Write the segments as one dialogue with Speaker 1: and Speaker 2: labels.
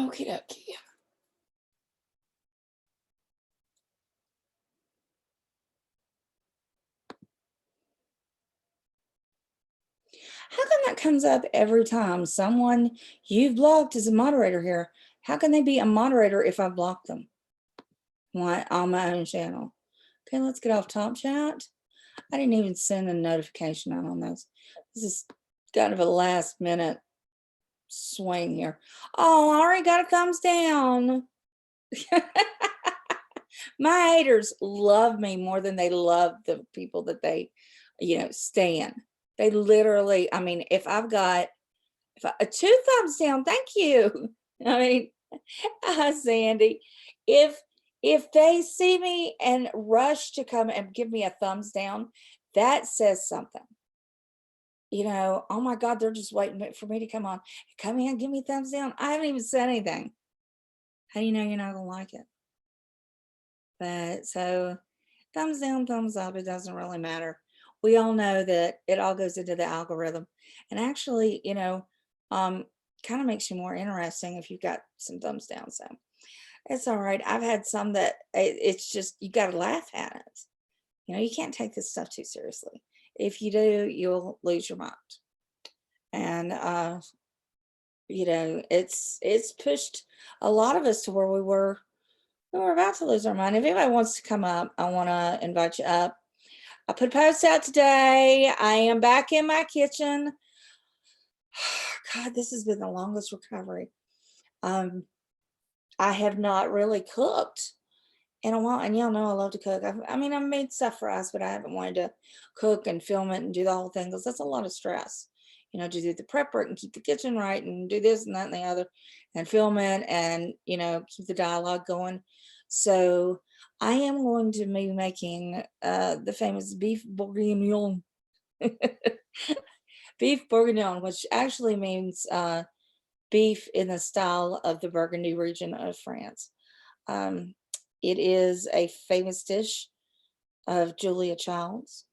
Speaker 1: Okie dokie. How come that comes up every time? Someone you've blocked is a moderator here. How can they be a moderator if I block them? What, on my own channel? Okay, let's get off Top Chat. I didn't even send a notification out on this. This is kind of a last minute swing here. Oh, I already got a thumbs down. My haters love me more than they love the people that they, stand. They literally, I mean, if I've got two thumbs down, thank you. I mean, Sandy, if they see me and rush to come and give me a thumbs down, that says something. Oh my God, they're just waiting for me to come on. Come in, give me a thumbs down. I haven't even said anything. How do you know you're not gonna like it? But so thumbs down, thumbs up, it doesn't really matter. We all know that it all goes into the algorithm. And actually, kind of makes you more interesting if you've got some thumbs down. So it's all right. I've had some that it's just, you got to laugh at it. You can't take this stuff too seriously. If you do, you'll lose your mind. And, it's pushed a lot of us to where we're about to lose our mind. If anybody wants to come up, I want to invite you up. I put a post out today. I am back in my kitchen. God, this has been the longest recovery. I have not really cooked in a while, and y'all know I love to cook. I've made stuff for us, but I haven't wanted to cook and film it and do the whole thing because that's a lot of stress. To do the prep work and keep the kitchen right and do this and that and the other and film it and, keep the dialogue going. So I am going to be making the famous beef bourguignon. Beef bourguignon, which actually means beef in the style of the Burgundy region of France. It is a famous dish of Julia Child's.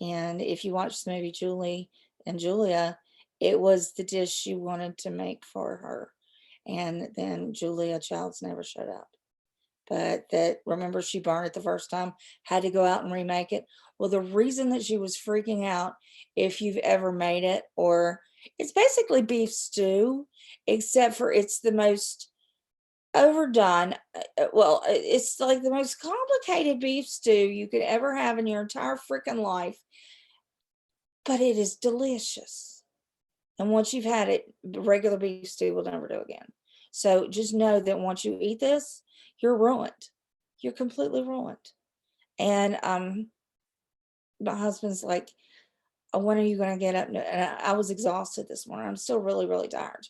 Speaker 1: And if you watch the movie Julie and Julia, it was the dish she wanted to make for her. And then Julia Child's never showed up. But remember, she burned it the first time, had to go out and remake it. Well, the reason that she was freaking out, if you've ever made it, or it's basically beef stew, except for it's the most overdone. Well, it's like the most complicated beef stew you could ever have in your entire freaking life, but it is delicious. And once you've had it, the regular beef stew will never do again. So just know that once you eat this, you're ruined. You're completely ruined. And my husband's like, when are you going to get up? And I was exhausted this morning. I'm still really, really tired.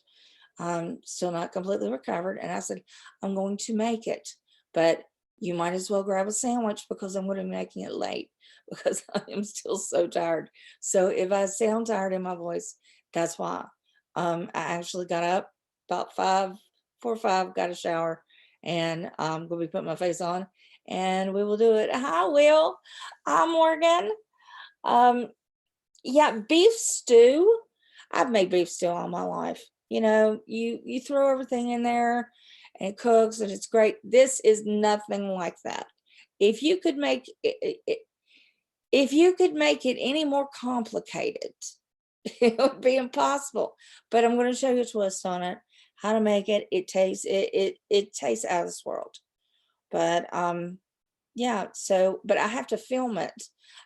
Speaker 1: Still not completely recovered. And I said, I'm going to make it, but you might as well grab a sandwich because I'm going to be making it late because I am still so tired. So if I sound tired in my voice, that's why. I actually got up about 4 or 5, got a shower, and I'm going to be putting my face on and we will do it. Hi, Will. Hi, Morgan. Yeah, beef stew. I've made beef stew all my life. You throw everything in there and it cooks and it's great. This is nothing like that. If you could make it, any more complicated, it would be impossible. But I'm going to show you a twist on it, how to make it. It tastes out of this world. But yeah, so but I have to film it.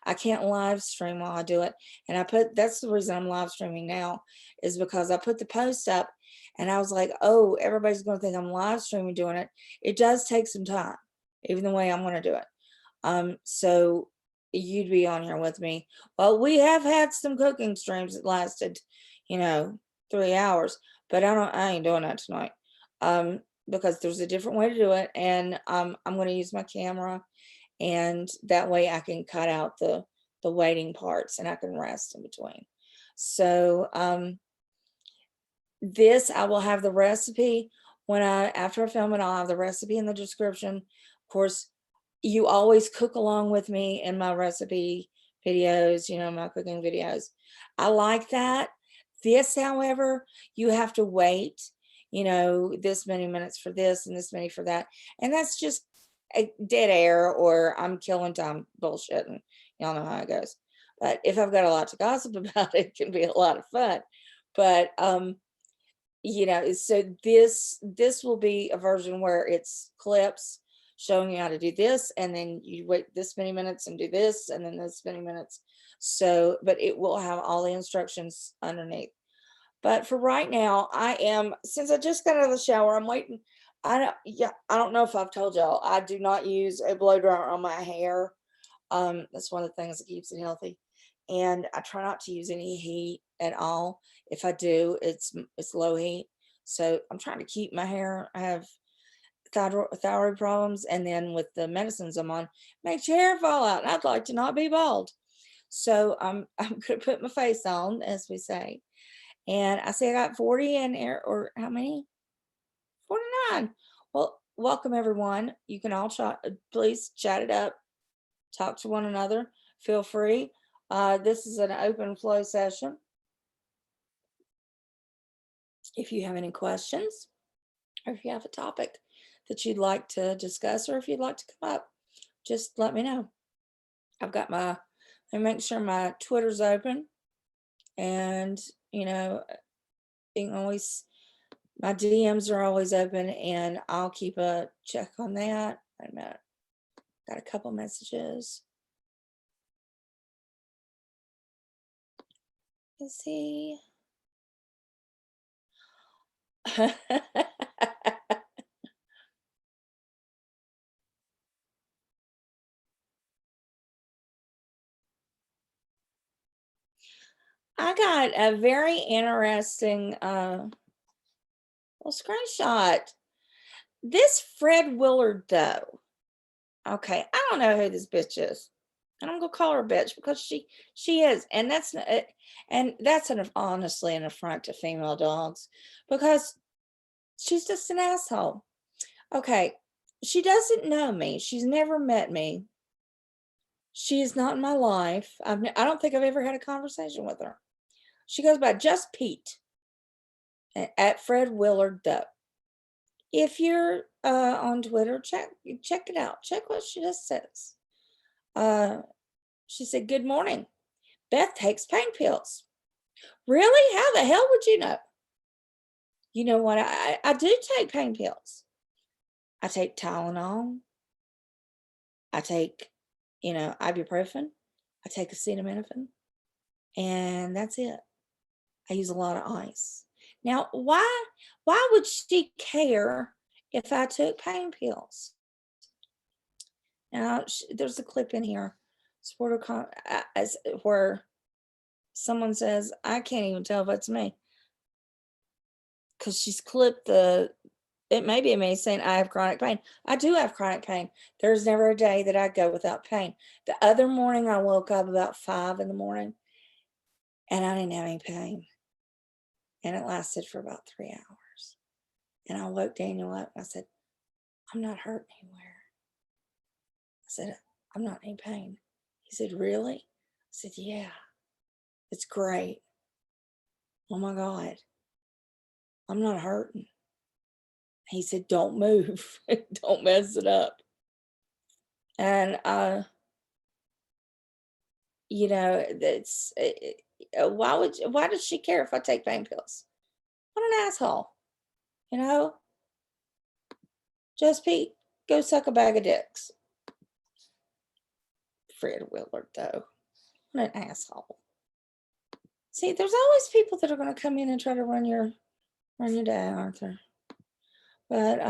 Speaker 1: I can't live stream while I do it. And that's the reason I'm live streaming now, is because I put the post up and I was like, oh, everybody's going to think I'm live streaming doing it. It does take some time, even the way I'm going to do it. So you'd be on here with me. Well, we have had some cooking streams that lasted, 3 hours, but I ain't doing that tonight. Because there's a different way to do it. And I'm going to use my camera, and that way I can cut out the waiting parts and I can rest in between. So this, I will have the recipe after I film it. I'll have the recipe in the description. Of course, you always cook along with me in my recipe videos, my cooking videos. I like that. This, however, you have to wait. this many minutes for this and this many for that. And that's just a dead air, or I'm killing time bullshitting. Y'all know how it goes. But if I've got a lot to gossip about, it can be a lot of fun. But so this will be a version where it's clips showing you how to do this, and then you wait this many minutes and do this, and then this many minutes. So, but it will have all the instructions underneath. But for right now, since I just got out of the shower, I'm waiting. I don't know if I've told y'all, I do not use a blow dryer on my hair. That's one of the things that keeps it healthy. And I try not to use any heat at all. If I do, it's low heat. So I'm trying to keep my hair. I have thyroid problems, and then with the medicines I'm on, makes your hair fall out. And I'd like to not be bald. So I'm gonna put my face on, as we say. And I say I got 40 in air, or how many? 49. Well, welcome everyone. You can all please chat it up, talk to one another. Feel free. This is an open flow session. If you have any questions, or if you have a topic that you'd like to discuss, or if you'd like to come up, just let me know. I've got let me make sure my Twitter's open, and you can always, my DMs are always open, and I'll keep a check on that. Wait a minute. Got a couple messages. Let's see. I got a very interesting little screenshot. This Fred Willard, though. Okay, I don't know who this bitch is. And I'm gonna call her a bitch because she is, and that's honestly an affront to female dogs, because she's just an asshole. Okay, she doesn't know me. She's never met me. She is not in my life. I don't think I've ever had a conversation with her. She goes by Just Pete at Fred Willard, though. If you're on Twitter, check it out. Check what she just says. She said, "Good morning. Beth takes pain pills." Really? How the hell would you know? You know what? I do take pain pills. I take Tylenol. I take, ibuprofen. I take acetaminophen. And that's it. I use a lot of ice. Now, why would she care if I took pain pills? Now, there's a clip in here, where someone says, I can't even tell if it's me, because she's clipped it may be me saying I have chronic pain. I do have chronic pain. There's never a day that I go without pain. The other morning, I woke up about 5 in the morning, and I didn't have any pain. And it lasted for about 3 hours. And I woke Daniel up, and I said, I'm not hurt anywhere. I said, I'm not in pain. He said, really? I said, yeah, it's great. Oh my God, I'm not hurting. He said, don't move. Don't mess it up. And, that's, why does she care if I take pain pills? What an asshole. Just Pete, go suck a bag of dicks. Fred Willard, though. What an asshole. See, there's always people that are going to come in and try to run your day, aren't there? But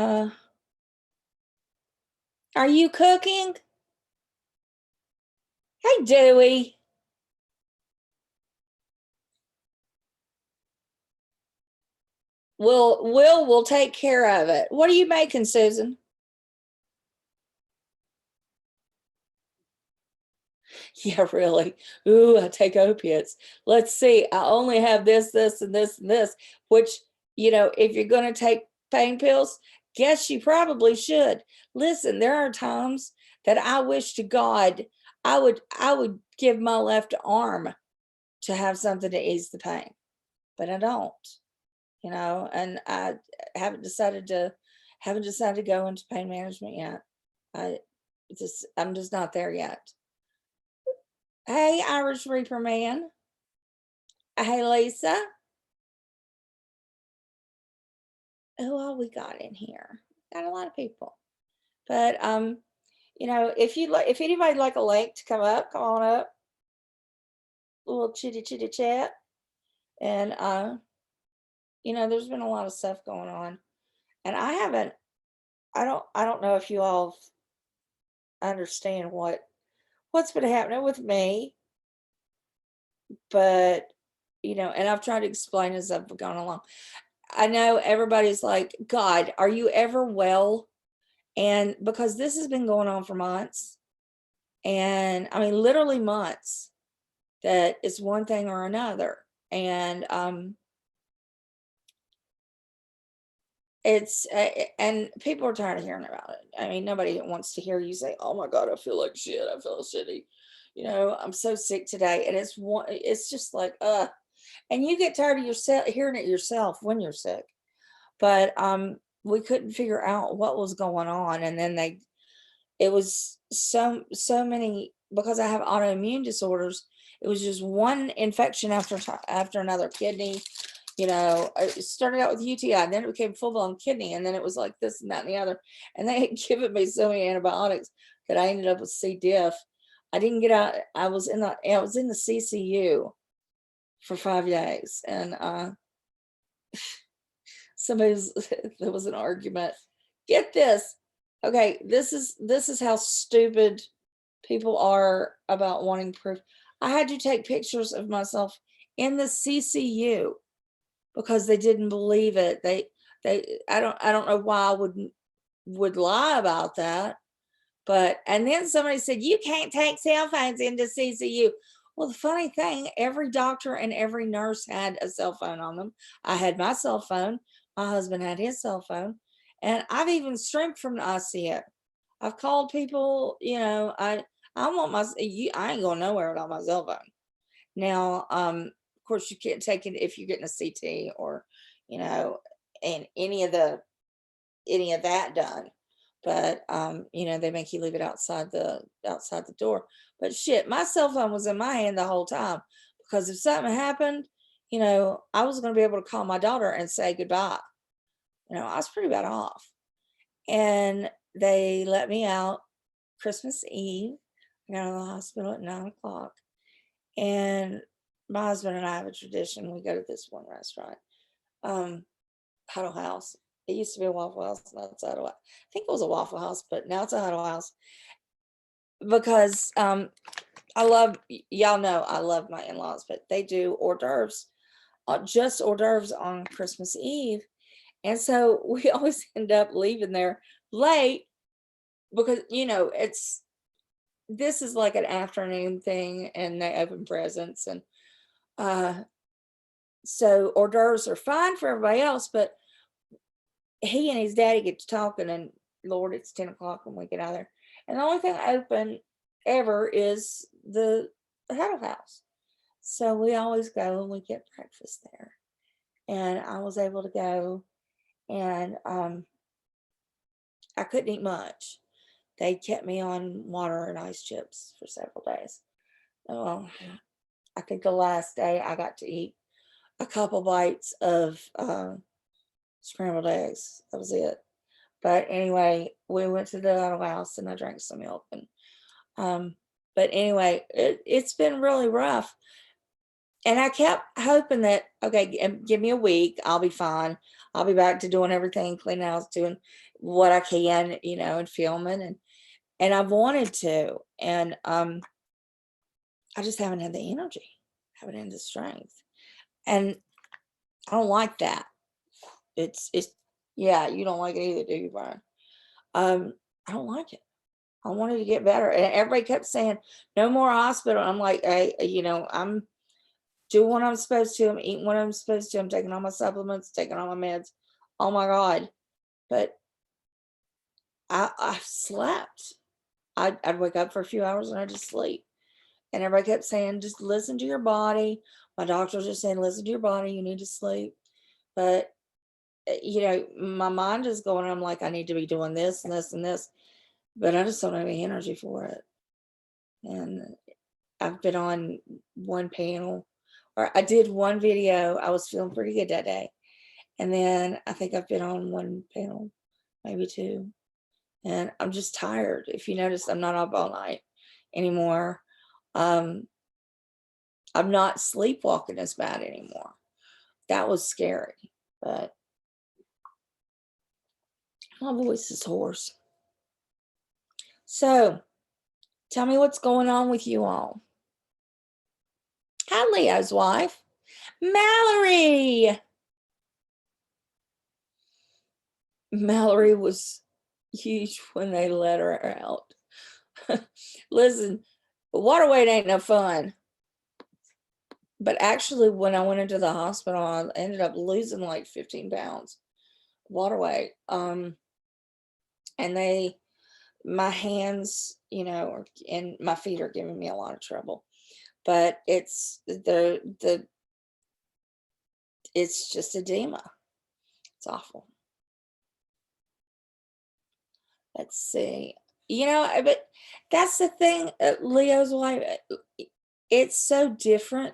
Speaker 1: are you cooking? Hey, Dewey. We'll take care of it. What are you making, Susan? Yeah, really. Ooh, I take opiates. Let's see. I only have this, this, and this, and this, which, if you're going to take pain pills, guess you probably should. Listen, there are times that I wish to God I would give my left arm to have something to ease the pain, but I don't. and I haven't decided to haven't decided to go into pain management yet. I I'm just not there yet. Hey, Irish Reaper man. Hey, Lisa. Who all we got in here? Got a lot of people. But if you like, if anybody like a link to come up, come on up. A little chitty chitty chat. And there's been a lot of stuff going on. And I don't know if you all understand what's been happening with me, but and I've tried to explain as I've gone along. I know everybody's like, God, are you ever well? And because this has been going on for months, and I mean literally months, that it's one thing or another. And and people are tired of hearing about it. I mean, nobody wants to hear you say, "Oh my God, I feel like shit. I feel shitty." I'm so sick today, and it's just like, and you get tired of yourself hearing it yourself when you're sick. But we couldn't figure out what was going on, and then it was so many, because I have autoimmune disorders. It was just one infection after another. Kidney, it started out with UTI, and then it became full blown kidney, and then it was like this and that and the other. And they had given me so many antibiotics that I ended up with C. diff. I didn't get out. I was in the CCU for 5 days, and somebody's there was an argument. Get this. Okay, this is how stupid people are about wanting proof. I had to take pictures of myself in the CCU because they didn't believe it. I don't know why I would lie about that. But and then somebody said, you can't take cell phones into CCU. Well, the funny thing, every doctor and every nurse had a cell phone on them. I had my cell phone. My husband had his cell phone. And I've even streamed from the ICU. I've called people, I want I ain't going nowhere without my cell phone. Now, of course, you can't take it if you're getting a CT or, and any of that done. But they make you leave it outside the door. But shit, my cell phone was in my hand the whole time, because if something happened, I was going to be able to call my daughter and say goodbye. I was pretty bad off. And they let me out Christmas Eve. I got out of the hospital at 9 o'clock. And my husband and I have a tradition. We go to this one restaurant, Huddle House. It used to be a Waffle House. Now it's Huddle House. I think it was a Waffle House, but now it's a Huddle House. Because y'all know I love my in-laws, but they do hors d'oeuvres, just hors d'oeuvres on Christmas Eve. And so we always end up leaving there late because, this is like an afternoon thing, and they open presents. And so hors d'oeuvres are fine for everybody else, but he and his daddy get to talking, and Lord, it's 10 o'clock when we get out of there. And the only thing open ever is the Huddle House. So we always go and we get breakfast there. And I was able to go, and I couldn't eat much. They kept me on water and ice chips for several days. Well, I think the last day I got to eat a couple bites of scrambled eggs. That was it. But anyway, we went to the Huddle House and I drank some milk. And but anyway, it's been really rough. And I kept hoping that, okay, give me a week, I'll be fine. I'll be back to doing everything, cleaning house, doing what I can, and filming, and I've wanted to, and I just haven't had the energy, haven't had the strength, and I don't like that. It's yeah, you don't like it either, do you, Brian? I don't like it. I wanted to get better, and everybody kept saying no more hospital. I'm like, hey, I'm doing what I'm supposed to. I'm eating what I'm supposed to. I'm taking all my supplements, taking all my meds. Oh my God. But I slept. I'd wake up for a few hours and I'd just sleep. And everybody kept saying, just listen to your body. My doctor was just saying, listen to your body. You need to sleep. But my mind is going, I'm like, I need to be doing this and this and this, but I just don't have any energy for it. And I've been on one panel, or I did one video. I was feeling pretty good that day. And then I think I've been on one panel, maybe two. And I'm just tired. If you notice, I'm not up all night anymore. Um, I'm not sleepwalking as bad anymore. That was scary, but my voice is hoarse. So tell me what's going on with you all. Hi, Leo's wife, Mallory. Mallory was huge when they let her out. Listen, water weight ain't no fun. But actually, when I went into the hospital, I ended up losing like 15 pounds water weight. And my hands, and my feet are giving me a lot of trouble. But it's just edema. It's awful. Let's see. But that's the thing, Leo's wife. It's so different.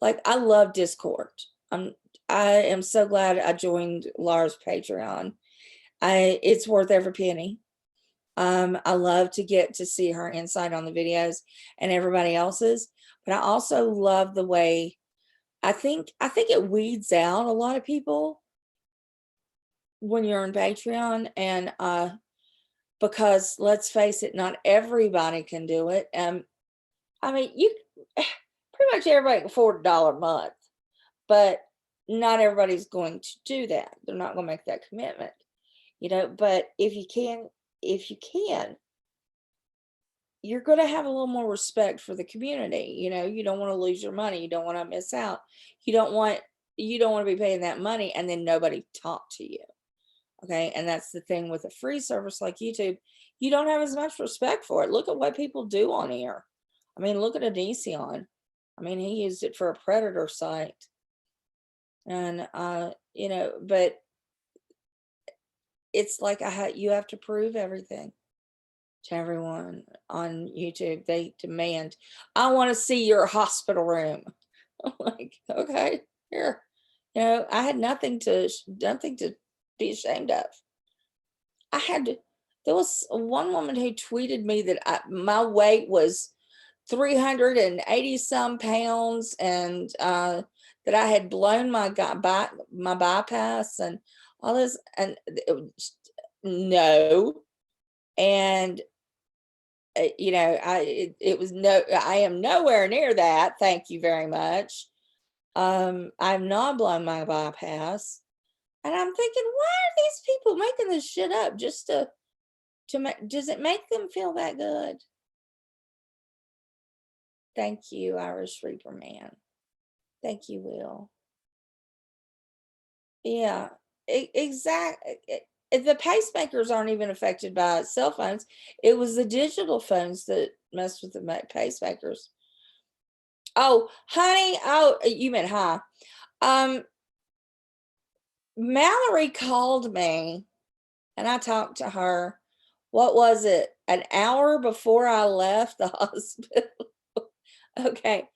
Speaker 1: Like, I love Discord. I am so glad I joined Laura's Patreon. It's worth every penny. I love to get to see her insight on the videos and everybody else's, but I also love the way I think it weeds out a lot of people when you're on Patreon, and because let's face it, not everybody can do it. I mean, you pretty much everybody can afford $1 a month, but not everybody's going to do that. They're not going to make that commitment, but if you can, you're going to have a little more respect for the community. You don't want to lose your money. You don't want to miss out. You don't want to be paying that money and then nobody talk to you. Okay. And that's the thing with a free service like YouTube. You don't have as much respect for it. Look at what people do on here. I mean, look at Anision. I mean, he used it for a predator site. And, but it's like you have to prove everything to everyone on YouTube. They demand, I want to see your hospital room. I'm like, okay, here. I had nothing to be ashamed of. There was one woman who tweeted me that my weight was 380 some pounds, and that I had blown my bypass and all this, and no. And it was no, I am nowhere near that. Thank you very much. I've not blown my bypass. And I'm thinking, why are these people making this shit up just to make, does it make them feel that good? Thank you, Irish Reaper Man. Thank you, Will. Yeah, exactly. The pacemakers aren't even affected by cell phones. It was the digital phones that messed with the pacemakers. Oh, honey. Oh, you meant hi. Mallory called me and I talked to her. What was it? An hour before I left the hospital. Okay.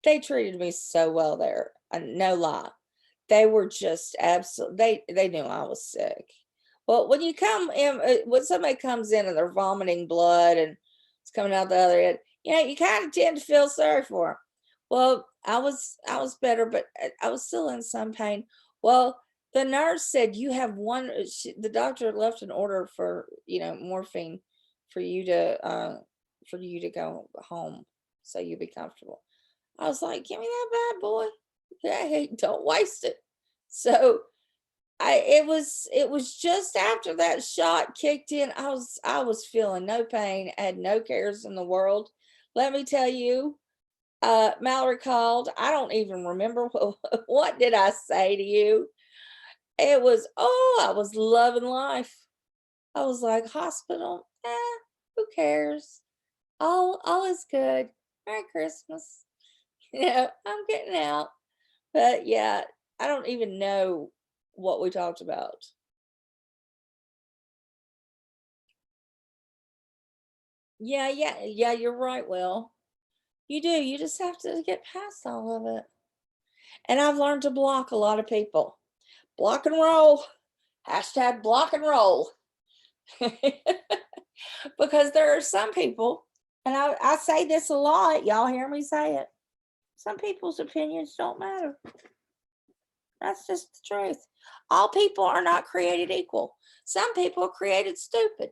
Speaker 1: They treated me so well there. No lie. They were just absolutely, they knew I was sick. Well, when you come in, when somebody comes in and they're vomiting blood and it's coming out the other end, you kind of tend to feel sorry for them. Well, I was better, but I was still in some pain. Well, the nurse said you have one. The doctor left an order for morphine for you to go home so you be comfortable. I was like, give me that bad boy. Hey, don't waste it. So it was just after that shot kicked in, I was feeling no pain, I had no cares in the world. Let me tell you, Mallory called. I don't even remember what did I say to you. It was, I was loving life. I was like, hospital, who cares? All is good. Merry Christmas. I'm getting out. But yeah, I don't even know what we talked about. Yeah, yeah, yeah, you're right, Will. You do. You just have to get past all of it. And I've learned to block a lot of people. Block and roll. Hashtag block and roll. Because there are some people, and I say this a lot, y'all hear me say it. Some people's opinions don't matter. That's just the truth. All people are not created equal. Some people are created stupid.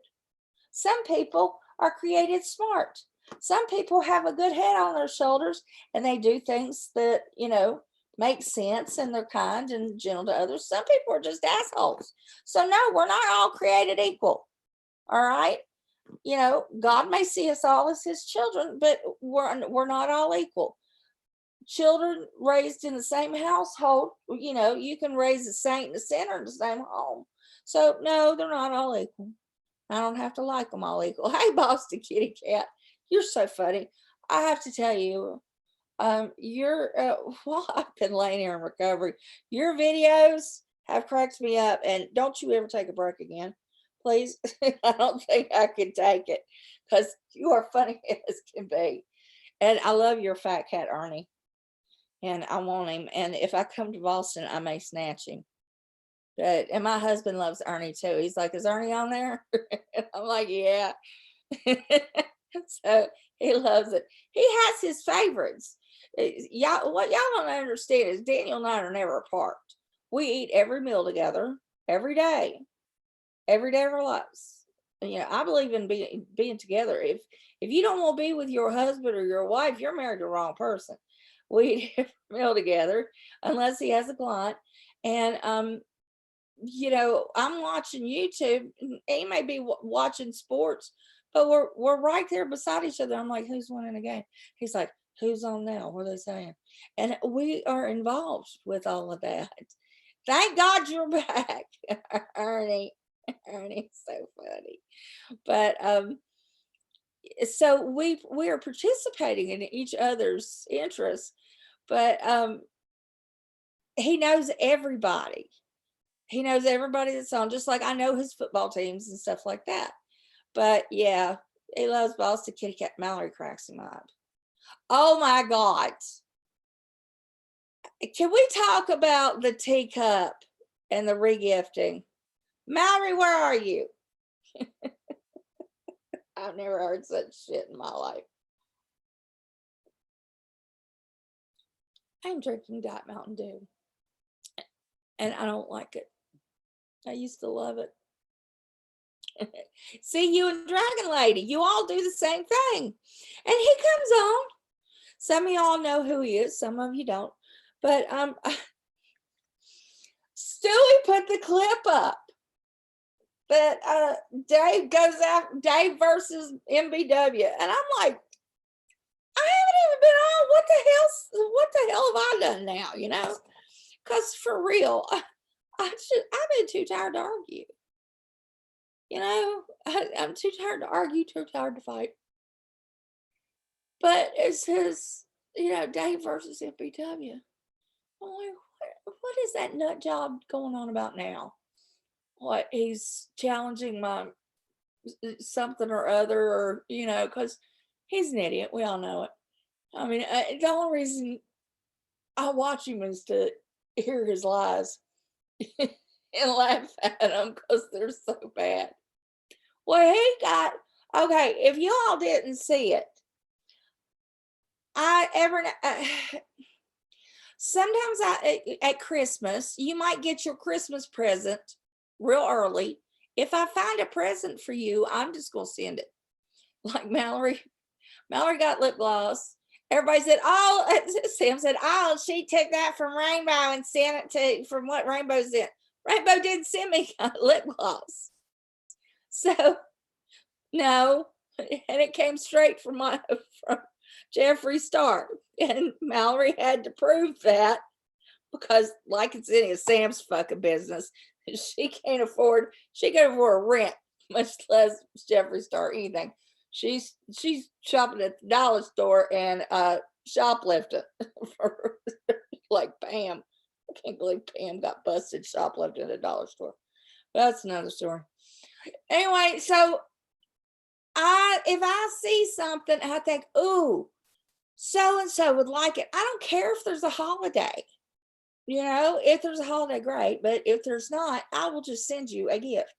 Speaker 1: Some people are created smart. Some people have a good head on their shoulders and they do things that, make sense and they're kind and gentle to others. Some people are just assholes. So, no, we're not all created equal. All right. God may see us all as his children, but we're not all equal. Children raised in the same household, you can raise a saint and a sinner in the same home. So, no, they're not all equal. I don't have to like them all equal. Hey, Boston Kitty Cat, you're so funny. I have to tell you, you're while I've been laying here in recovery, your videos have cracked me up. And don't you ever take a break again, please. I don't think I can take it because you are funny as can be. And I love your fat cat, Ernie. And I want him. And if I come to Boston, I may snatch him. But and my husband loves Ernie too. He's like, "Is Ernie on there?" And I'm like, "Yeah." So he loves it. He has his favorites. Y'all, what y'all don't understand is Daniel and I are never apart. We eat every meal together, every day of our lives. And, I believe in being together. If you don't want to be with your husband or your wife, you're married to the wrong person. We eat every meal together, unless he has a client. And I'm watching YouTube. He may be watching sports, but we're right there beside each other. I'm like, "Who's winning the game?" He's like, "Who's on now? What are they saying?" And we are involved with all of that. Thank God you're back, Ernie. Ernie's so funny. But so we are participating in each other's interests, but he knows everybody. He knows everybody that's on, just like I know his football teams and stuff like that. But yeah, he loves Boston Kitty Cat. Mallory cracks him up. Oh my God. Can we talk about the teacup and the regifting? Mallory, where are you? I've never heard such shit in my life. I'm drinking Diet Mountain Dew, and I don't like it. I used to love it. See, you and Dragon Lady, you all do the same thing. And he comes on. Some of y'all know who he is, some of you don't. But Stewie put the clip up that Dave goes out, Dave versus MBW. And I'm like, I haven't even been on. What the hell have I done now, Because for real, I've been too tired to argue. I'm too tired to argue, too tired to fight. But it says, Dave versus MBW. I'm like, what is that nut job going on about now? What, he's challenging my something or other, or, because he's an idiot. We all know it. I mean, the only reason I watch him is to hear his lies and laugh at them because they're so bad. Well, okay, if you all didn't see it, sometimes at Christmas, you might get your Christmas present real early. If I find a present for you, I'm just going to send it. Like Mallory got lip gloss. Everybody said, "Oh," Sam said, "Oh, she took that from Rainbow and sent it from what Rainbow sent." Rainbow didn't send me lip gloss. So, no. And it came straight from Jeffree Star. And Mallory had to prove that because, like it's any of Sam's fucking business, she can afford rent, much less Jeffree Star anything. She's shopping at the dollar store and shoplifting for like Pam. can't believe Pam got busted shoplifting at a dollar store. But that's another story. Anyway, so if I see something, I think, ooh, so and so would like it. I don't care if there's a holiday. If there's a holiday, great. But if there's not, I will just send you a gift.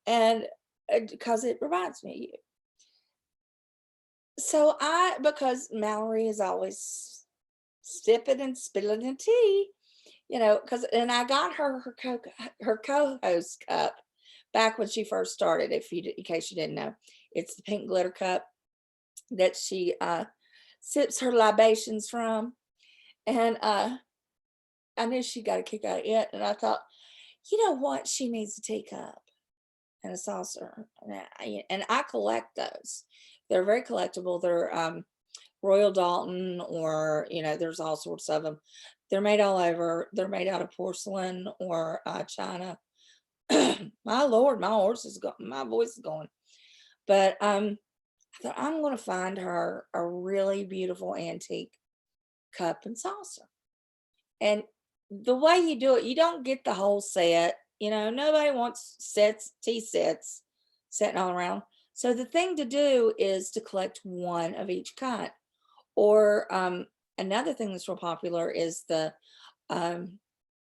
Speaker 1: And because it reminds me of you. So because Mallory is always sipping and spilling the tea, and I got her co-host cup back when she first started. In case you didn't know, it's the pink glitter cup that she sips her libations from, and I knew she got a kick out of it, and I thought, you know what, she needs a teacup and a saucer, and I collect those. They're very collectible. They're Royal Dalton, or there's all sorts of them. They're made all over. They're made out of porcelain or china. My Lord, my voice is going. But I thought, I'm going to find her a really beautiful antique cup and saucer. And the way you do it, you don't get the whole set. Nobody wants tea sets sitting all around. So the thing to do is to collect one of each kind. Or another thing that's real popular is the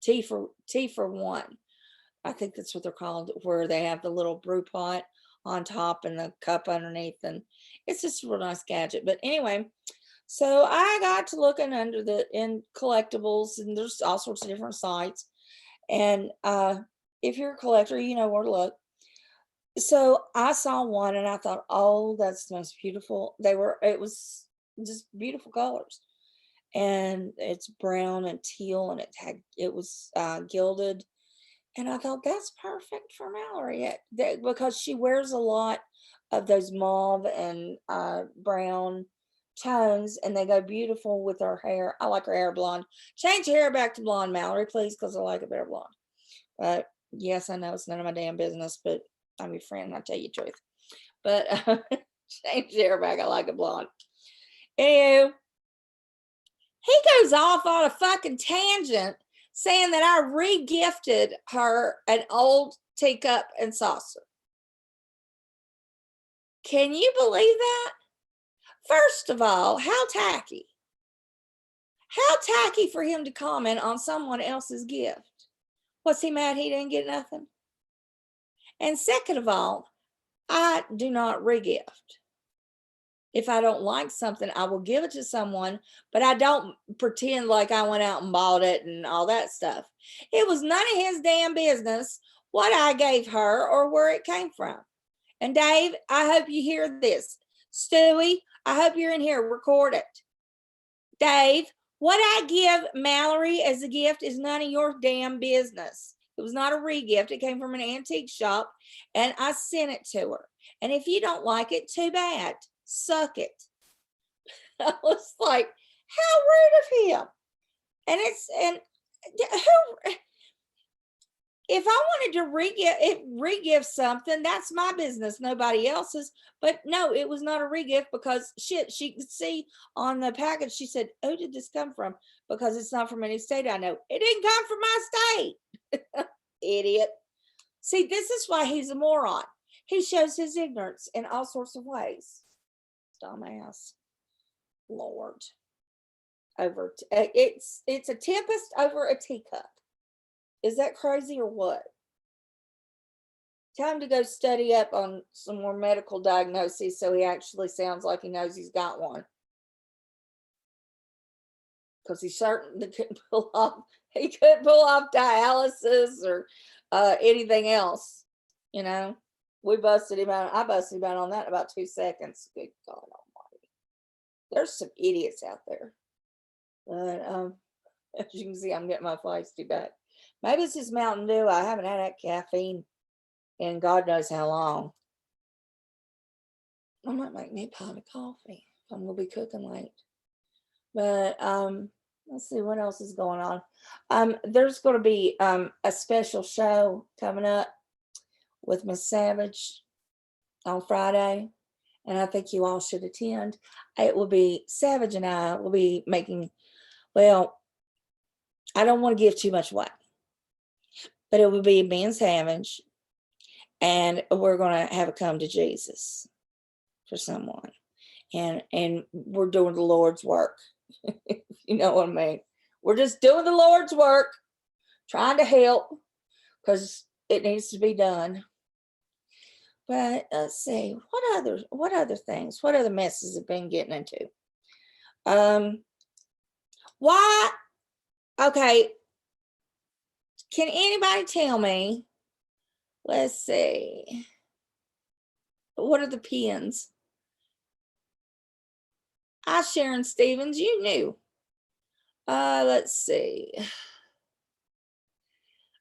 Speaker 1: tea for one. I think that's what they're called, where they have the little brew pot on top and the cup underneath, and it's just a real nice gadget. But anyway, so I got to looking in collectibles, and there's all sorts of different sites. And if you're a collector, you know where to look. So I saw one and I thought, oh, that's the most beautiful. It was just beautiful colors. And it's brown and teal, and it was gilded. And I thought, that's perfect for Mallory, because she wears a lot of those mauve and brown tones, and they go beautiful with her hair. I like her hair blonde. Change your hair back to blonde, Mallory, please, because I like it better blonde. But yes, I know it's none of my damn business, but I'm your friend and I'll tell you the truth. But change your hair back. I like it blonde. Anywho, he goes off on a fucking tangent saying that I re-gifted her an old teacup and saucer. Can you believe that? First of all, how tacky. How tacky for him to comment on someone else's gift. Was he mad he didn't get nothing? And second of all, I do not re-gift. If I don't like something, I will give it to someone, but I don't pretend like I went out and bought it and all that stuff. It was none of his damn business what I gave her or where it came from. And Dave, I hope you hear this. Stewie, I hope you're in here. Record it. Dave, what I give Mallory as a gift is none of your damn business. It was not a re-gift. It came from an antique shop, and I sent it to her. And if you don't like it, too bad. Suck it. I was like, how rude of him. And who, if I wanted to re-gift something, that's my business, nobody else's. But no, it was not a re-gift, because shit, she could see on the package, she said, who did this come from? Because it's not from any state I know. It didn't come from my state. Idiot. See, this is why he's a moron. He shows his ignorance in all sorts of ways. Dumbass. Lord. It's a tempest over a teacup. Is that crazy or what? Tell him to go study up on some more medical diagnoses so he actually sounds like he knows he's got one. Because he certainly couldn't pull off dialysis or anything else. We busted him out. I busted him out on that in about 2 seconds. Good God almighty. There's some idiots out there. But as you can see, I'm getting my feisty back. Maybe it's just Mountain Dew. I haven't had that caffeine in God knows how long. I might make me a pot of coffee. I'm going to be cooking late. But let's see what else is going on. There's going to be a special show coming up with Miss Savage on Friday, and I think you all should attend. It will be Savage and I will be making, well, I don't want to give too much away, but it would be me and Savage, and we're going to have a come to Jesus for someone. And we're doing the Lord's work. You know what I mean? We're just doing the Lord's work, trying to help because it needs to be done. But let's see, what other things, what other messes have been getting into? Why? Okay, can anybody tell me? Let's see. What are the pins? Sharon Stevens, you knew. Let's see.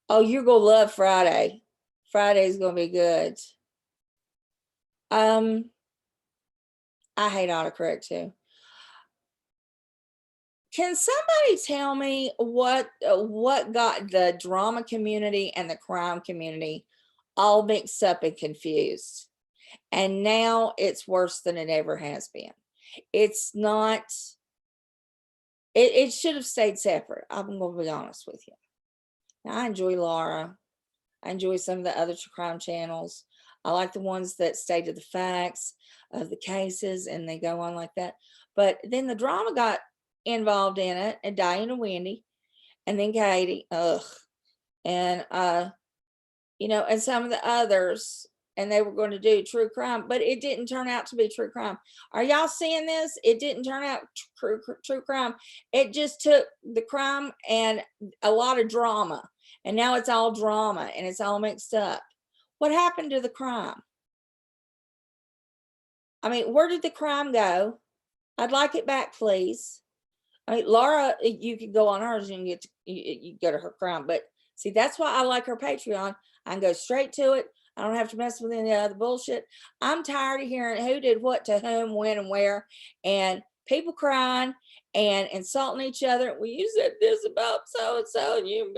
Speaker 1: Oh, you're gonna love Friday. Friday's gonna be good. I hate autocorrect too. Can somebody tell me what got the drama community and the crime community all mixed up and confused? And now it's worse than it ever has been. It's not, it should have stayed separate. I'm going to be honest with you. Now, I enjoy Laura. I enjoy some of the other true crime channels. I like the ones that stay to the facts of the cases and they go on like that. But then the drama got involved in it, and Diane and Wendy, and then Katie, and and some of the others, and they were going to do true crime, but it didn't turn out to be true crime. Are y'all seeing this? It didn't turn out true crime. It just took the crime and a lot of drama, and now it's all drama and it's all mixed up. What happened to the crime? I mean, where did the crime go? I'd like it back, please. I mean, Laura, you could go on hers and you go to her crime, but see, that's why I like her Patreon. I can go straight to it. I don't have to mess with any other bullshit. I'm tired of hearing who did what to whom, when, and where, and people crying and insulting each other. Well, you said this about so and so, and you.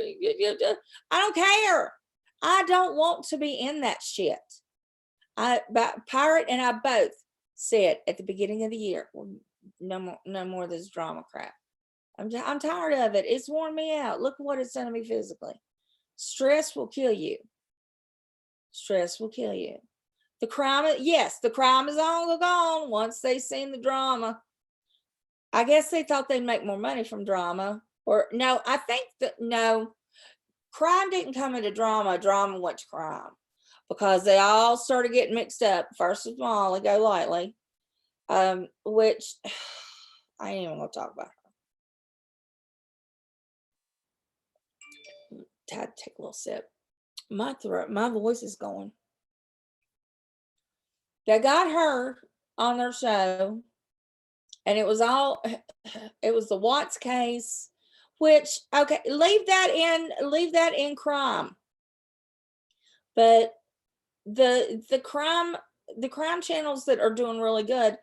Speaker 1: I don't care. I don't want to be in that shit. Pirate and I both said at the beginning of the year, no more of this drama crap. I'm tired of it. It's worn me out. Look what it's done to me physically. Stress will kill you. Stress will kill you. The crime, yes, the crime is all gone once they seen the drama. I guess they thought they'd make more money from drama. Or no, I think that no, crime didn't come into drama. Drama went to crime because they all started getting mixed up. First of all, go lightly, which I ain't even gonna talk about her. Dad, take a little sip. My throat, my voice is going. They got her on their show, and it was the Watts case, which, okay, leave that in crime. But the crime channels that are doing really good,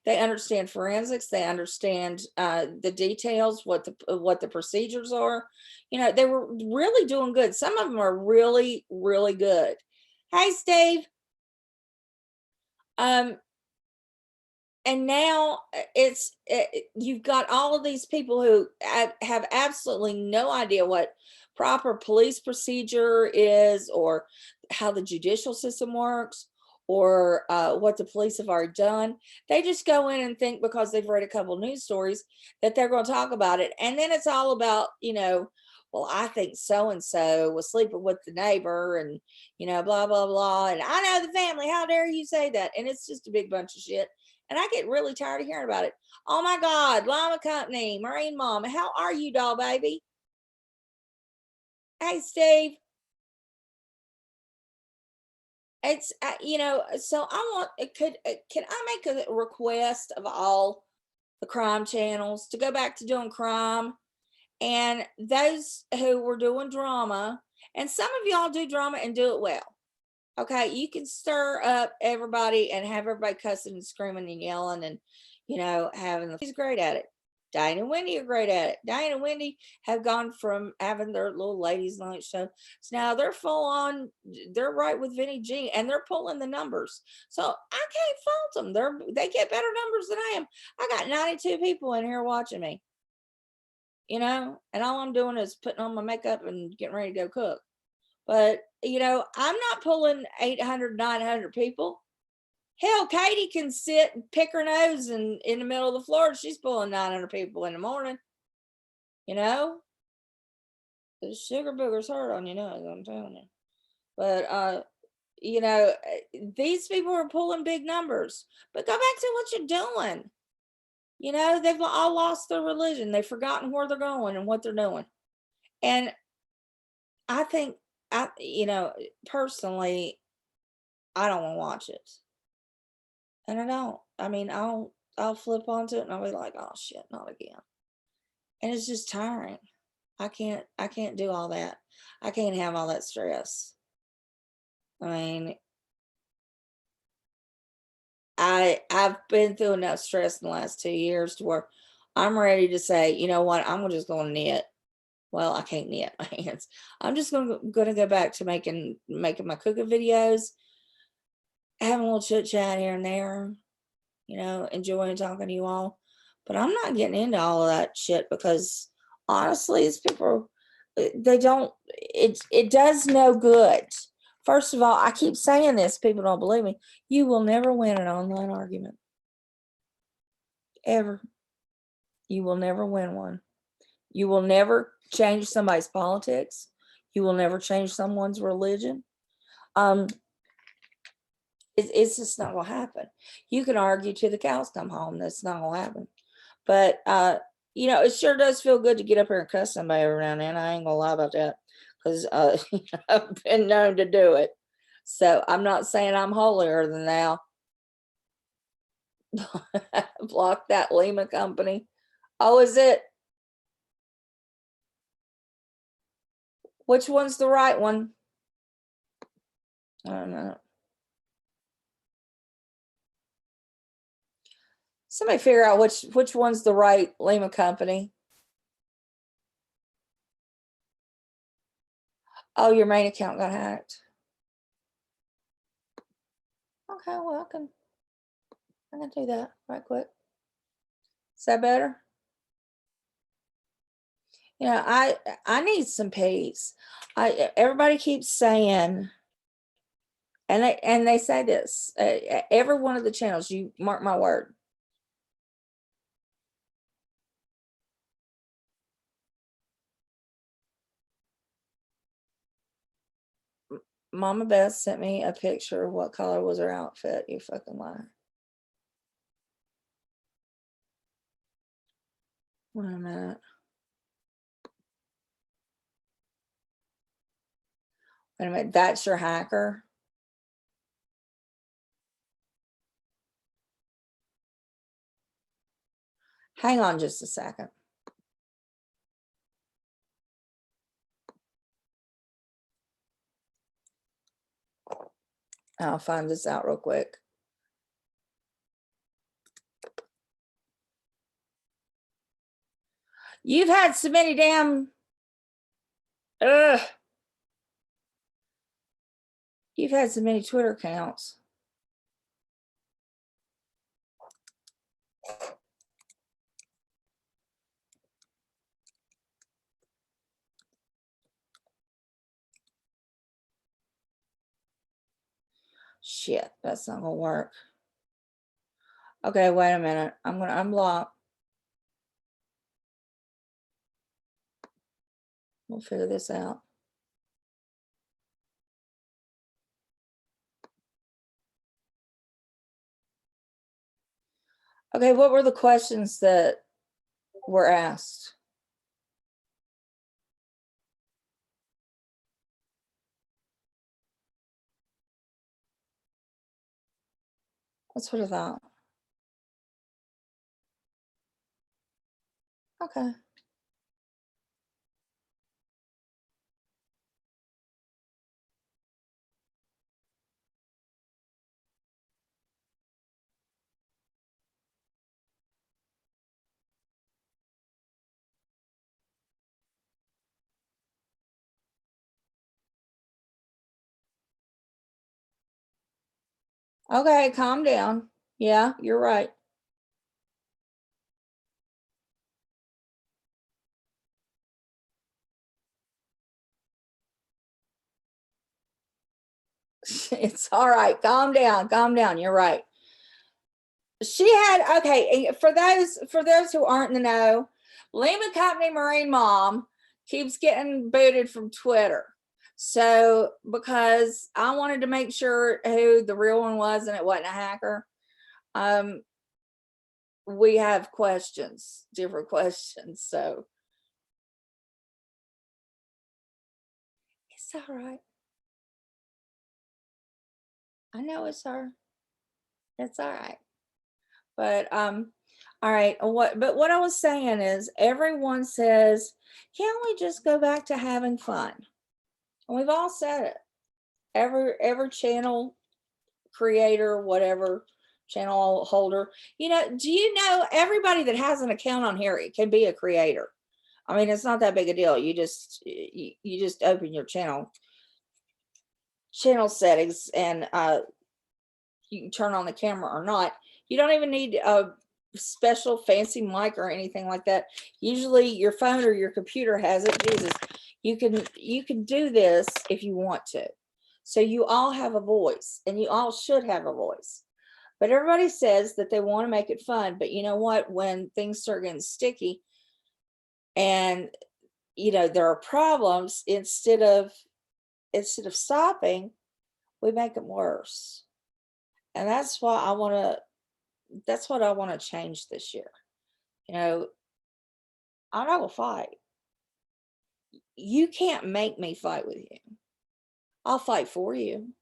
Speaker 1: they understand forensics, they understand the details, what the procedures are. They were really doing good. Some of them are really, really good. Hey, Steve. And now you've got all of these people who have absolutely no idea what proper police procedure is, or how the judicial system works, or what the police have already done. They just go in and think because they've read a couple news stories that they're going to talk about it. And then it's all about, well, I think so-and-so was sleeping with the neighbor and, blah, blah, blah. And I know the family. How dare you say that? And it's just a big bunch of shit. And I get really tired of hearing about it. Oh my God, Llama Company, Marine Mom. How are you, doll baby? Hey, Steve. It's, so can I make a request of all the crime channels to go back to doing crime? And those who were doing drama, and some of y'all do drama and do it well. Okay, you can stir up everybody and have everybody cussing and screaming and yelling and, he's great at it. Diane and Wendy are great at it. Diane and Wendy have gone from having their little ladies night show. So now they're full on, they're right with Vinny G, and they're pulling the numbers. So I can't fault them. They get better numbers than I am. I got 92 people in here watching me. and all I'm doing is putting on my makeup and getting ready to go cook. But, I'm not pulling 800, 900 people. Hell, Katie can sit and pick her nose in the middle of the floor. She's pulling 900 people in the morning. The sugar booger's hard on you, I'm telling you. But, these people are pulling big numbers. But go back to what you're doing. They've all lost their religion. They've forgotten where they're going and what they're doing. And I think, personally, I don't want to watch it. And I don't. I mean, I'll flip onto it and I'll be like, oh shit, not again. And it's just tiring. I can't do all that. I can't have all that stress. I mean, I've been through enough stress in the last 2 years to where I'm ready to say, you know what, I'm just going to knit. Well, I can't knit my hands. I'm just going to go back to making my cooking videos, having a little chit chat here and there, enjoying talking to you all. But I'm not getting into all of that shit because honestly, these people, they don't, it does no good. First of all, I keep saying this, people don't believe me. You will never win an online argument. Ever. You will never win one. You will never change somebody's politics. You will never change someone's religion. It's just not gonna happen. You can argue till the cows come home. That's not gonna happen. But it sure does feel good to get up here and cuss somebody every now and then. I ain't gonna lie about that because I've been known to do it. So I'm not saying I'm holier than thou. Block that Lima company. Oh, is it? Which one's the right one? I don't know. Somebody figure out which one's the right Lima company. Oh, your main account got hacked. Okay, well I can do that right quick. Is that better? I need some peace. Everybody keeps saying, and they say this every one of the channels. You mark my word. Mama Beth sent me a picture of what color was her outfit. You fucking lie. Wait a minute. Wait a minute. That's your hacker? Hang on just a second. I'll find this out real quick. You've had so many damn. Ugh. You've had so many Twitter accounts. Shit, that's not gonna work. Okay, wait a minute. I'm gonna unblock. We'll figure this out. Okay, what were the questions that were asked? That's what I thought. Okay. Okay, calm down. Yeah, you're right. It's all right. Calm down. Calm down. You're right. She had, okay, for those who aren't in the know, Lima Company Marine Mom keeps getting booted from Twitter. So because I wanted to make sure who the real one was and it wasn't a hacker, um, we have questions, different questions. So it's all right. I know it's her. It's all right. But all right, what I was saying is everyone says, can't we just go back to having fun? And we've all said it. Every channel creator, whatever channel holder, do you know everybody that has an account on here, it can be a creator. I mean, it's not that big a deal. You just open your channel settings and you can turn on the camera or not. You don't even need a special fancy mic or anything like that. Usually your phone or your computer has it. Jesus, you can do this if you want to. So you all have a voice and you all should have a voice. But everybody says that they want to make it fun. But you know what? When things start getting sticky and there are problems, instead of stopping, we make them worse. And that's what I want to change this year. I'm not gonna fight. You can't make me fight with you. I'll fight for you,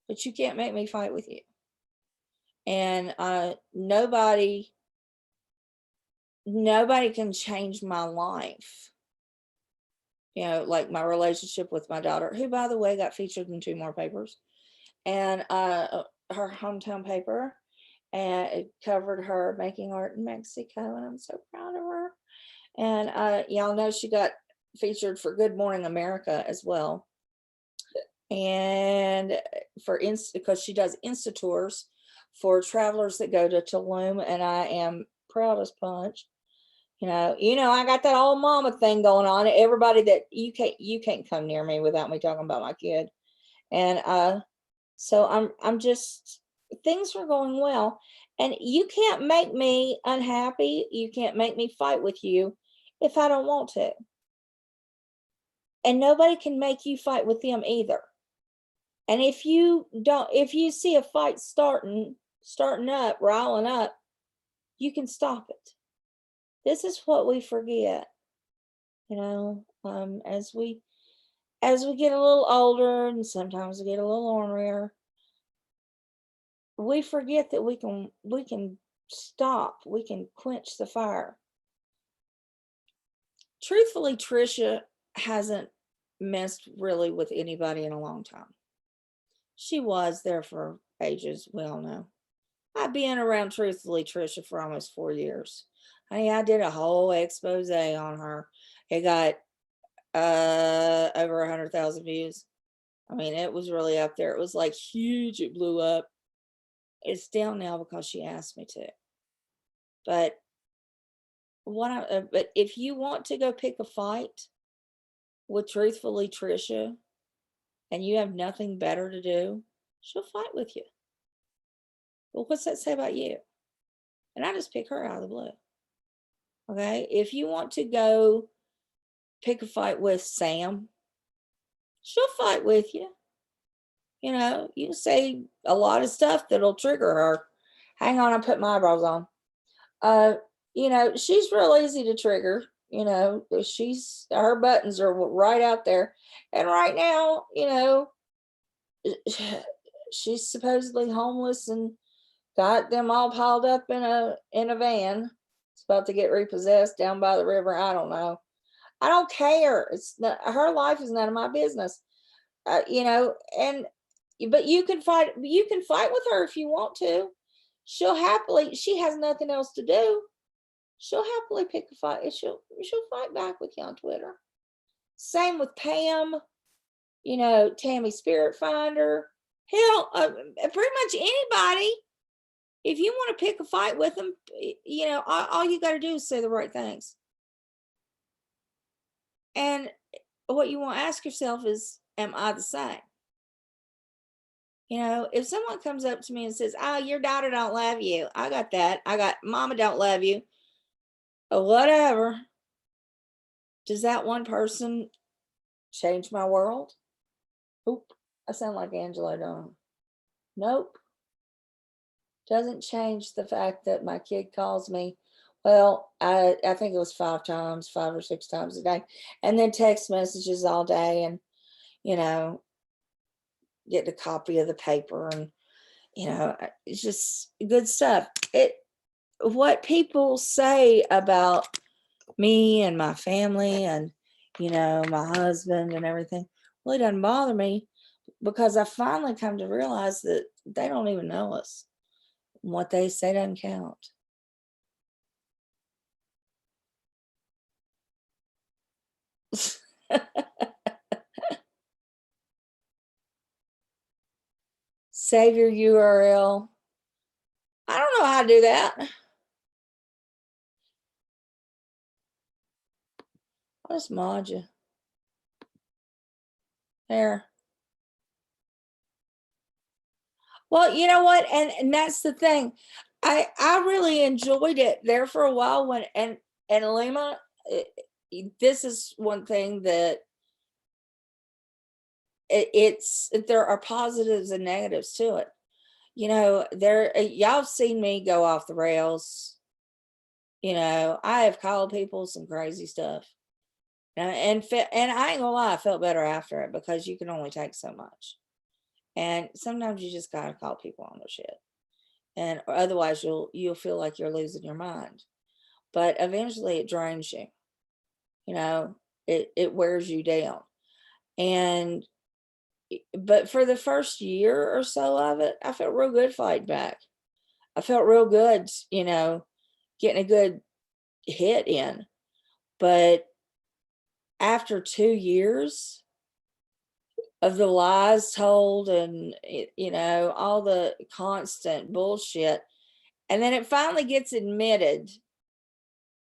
Speaker 1: but you can't make me fight with you. And nobody can change my life. Like my relationship with my daughter, who by the way got featured in 2 more papers, and her hometown paper, and it covered her making art in Mexico, and I'm so proud of her. And y'all know she got featured for Good Morning America as well, and because she does Insta tours for travelers that go to Tulum, and I am proud as punch. I got that old mama thing going on. Everybody that you can't come near me without me talking about my kid. And so I'm just, things are going well, and you can't make me unhappy. You can't make me fight with you if I don't want to. And nobody can make you fight with them either. And if you see a fight starting up, riling up, you can stop it. This is what we forget, as we get a little older, and sometimes we get a little ornerier, we forget that we can stop, we can quench the fire. Truthfully, Trisha hasn't messed really with anybody in a long time. She was there for ages, we all know. I've been around Truthfully Trisha for almost 4 years. I did a whole expose on her. It got over 100,000 views. I mean, it was really up there. It was like huge. It blew up. It's down now because she asked me to. But but if you want to go pick a fight with Truthfully Trisha and you have nothing better to do, she'll fight with you. Well, what's that say about you? And I just pick her out of the blue. Okay? If you want to go pick a fight with Sam, she'll fight with you. You can say a lot of stuff that'll trigger her. Hang on, I put my eyebrows on. She's real easy to trigger. Her buttons are right out there. And right now, she's supposedly homeless and got them all piled up in a van. It's about to get repossessed down by the river. I don't know. I don't care. It's not, her life is none of my business. But you can fight with her if you want to. She has nothing else to do. She'll happily pick a fight. She'll fight back with you on Twitter. Same with Pam, Tammy Spirit Finder. Hell, pretty much anybody. If you want to pick a fight with them, all you got to do is say the right things. And what you want to ask yourself is, am I the same? If someone comes up to me and says, "Oh, your daughter don't love you," I got that. I got mama don't love you, or whatever. Does that one person change my world? Oop, I sound like Angela, don't I? Nope. Doesn't change the fact that my kid calls me. Well, I think it was 5 times, 5 or 6 times a day, and then text messages all day, and you know, get a copy of the paper, and it's just good stuff. It What people say about me and my family and my husband and everything really doesn't bother me, because I finally come to realize that they don't even know us. What they say doesn't count. Save your URL. I don't know how to do that. I'll just mod you. There. Well, you know what? And that's the thing. I really enjoyed it there for a while, and Lima, this is one thing that there are positives and negatives to it. Y'all have seen me go off the rails. I have called people some crazy stuff. And I ain't gonna lie, I felt better after it, because you can only take so much. And sometimes you just gotta call people on their shit. And otherwise you'll feel like you're losing your mind. But eventually it drains you. You know, it wears you down. And but for the first year or so of it, I felt real good fighting back. I felt real good, getting a good hit in. But after 2 years of the lies told, and all the constant bullshit, and then it finally gets admitted,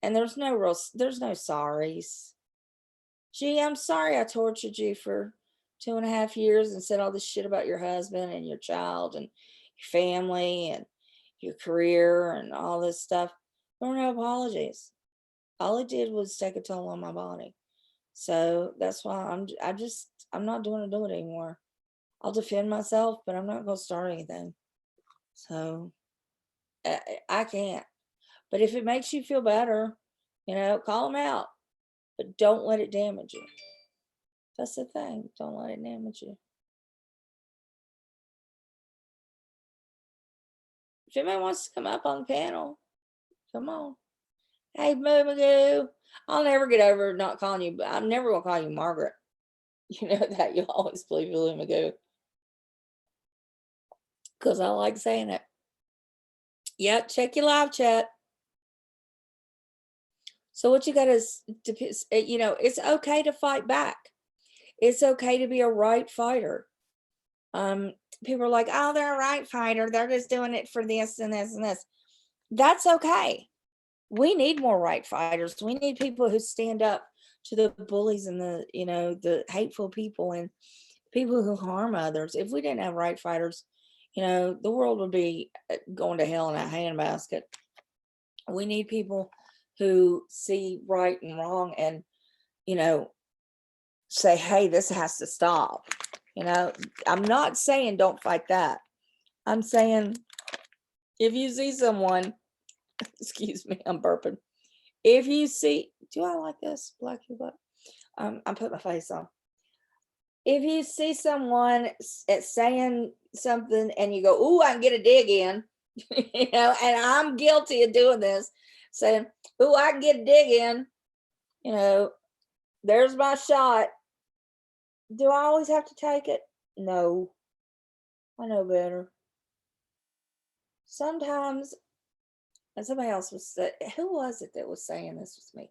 Speaker 1: and there's no sorries. Gee, I'm sorry I tortured you for 2.5 years and said all this shit about your husband and your child and your family and your career and all this stuff. There were no apologies. All it did was take a toll on my body. So that's why I'm not doing it anymore. I'll defend myself, but I'm not going to start anything. So I can't. But if it makes you feel better, call them out, but don't let it damage you. That's the thing. Don't let it damage you. If anybody wants to come up on the panel, come on. Hey, Moo Magoo. I'll never get over not calling you, but I'm never going to call you Margaret. You know that. You'll always believe Lou Magoo, because I like saying it. Yep, check your live chat. So what you got is, it's okay to fight back. It's okay to be a right fighter. People are like, oh, they're a right fighter. They're just doing it for this and this and this. That's okay. We need more right fighters. We need people who stand up to the bullies and the hateful people and people who harm others. If we didn't have right fighters, the world would be going to hell in a handbasket. We need people who see right and wrong and, say, hey, this has to stop. I'm not saying don't fight that. I'm saying if you see someone, excuse me, I'm burping. If you see, do I like this? Black your butt. I put my face on. If you see someone saying something and you go, ooh, I can get a dig in, and I'm guilty of doing this, saying, ooh, I can get a dig in, there's my shot. Do I always have to take it? No. I know better. Sometimes, and somebody else was, who was it that was saying this with me?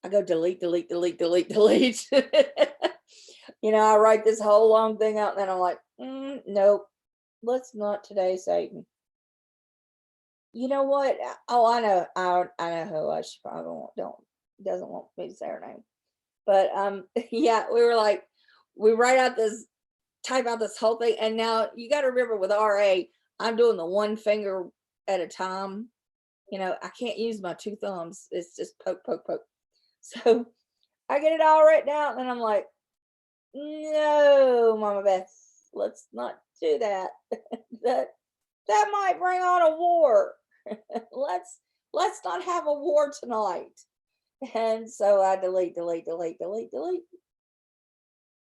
Speaker 1: I go delete, delete, delete, delete, delete. I write this whole long thing out, and then I'm like, nope, let's not today, Satan. You know what? Oh, I know who. She probably doesn't want me to say her name. But yeah, we were like, we write out this type out this whole thing. And now you got to remember with RA, I'm doing the one finger at a time. I can't use my two thumbs. It's just poke, poke, poke. So I get it all written out, and I'm like, no, Mama Beth, let's not do that. that might bring on a war. let's not have a war tonight. And so I delete.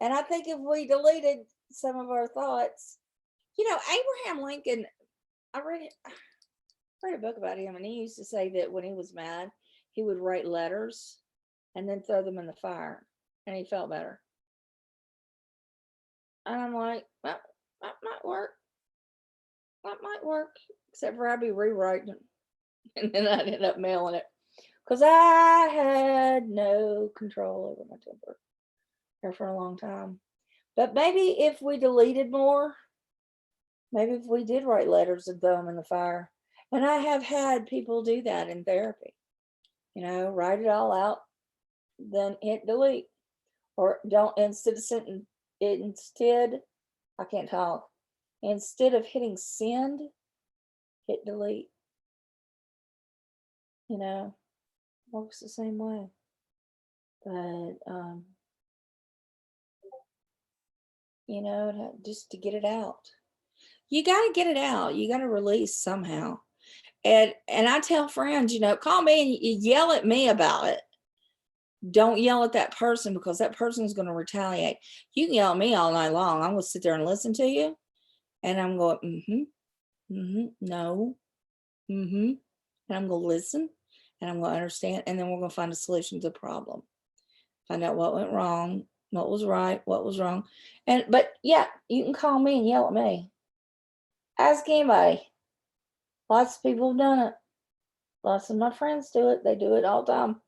Speaker 1: And I think if we deleted some of our thoughts, Abraham Lincoln, I read a book about him, and he used to say that when he was mad, he would write letters and then throw them in the fire, and he felt better. And I'm like, well, that might work. That might work, except for I'd be rewriting it, and then I'd end up mailing it because I had no control over my temper there for a long time. But maybe if we deleted more, maybe if we did write letters and throw them in the fire, and I have had people do that in therapy, write it all out, then hit delete, or don't instead, I can't talk. Instead of hitting send, hit delete. Works the same way. But just to get it out. You got to get it out. You got to release somehow. And I tell friends, call me and you yell at me about it. Don't yell at that person, because that person is going to retaliate. You can yell at me all night long. I'm going to sit there and listen to you. And I'm going, no, and I'm going to listen, and I'm going to understand. And then we're going to find a solution to the problem. Find out what went wrong, what was right, what was wrong. But yeah, you can call me and yell at me. Ask anybody. Lots of people have done it. Lots of my friends do it. They do it all the time.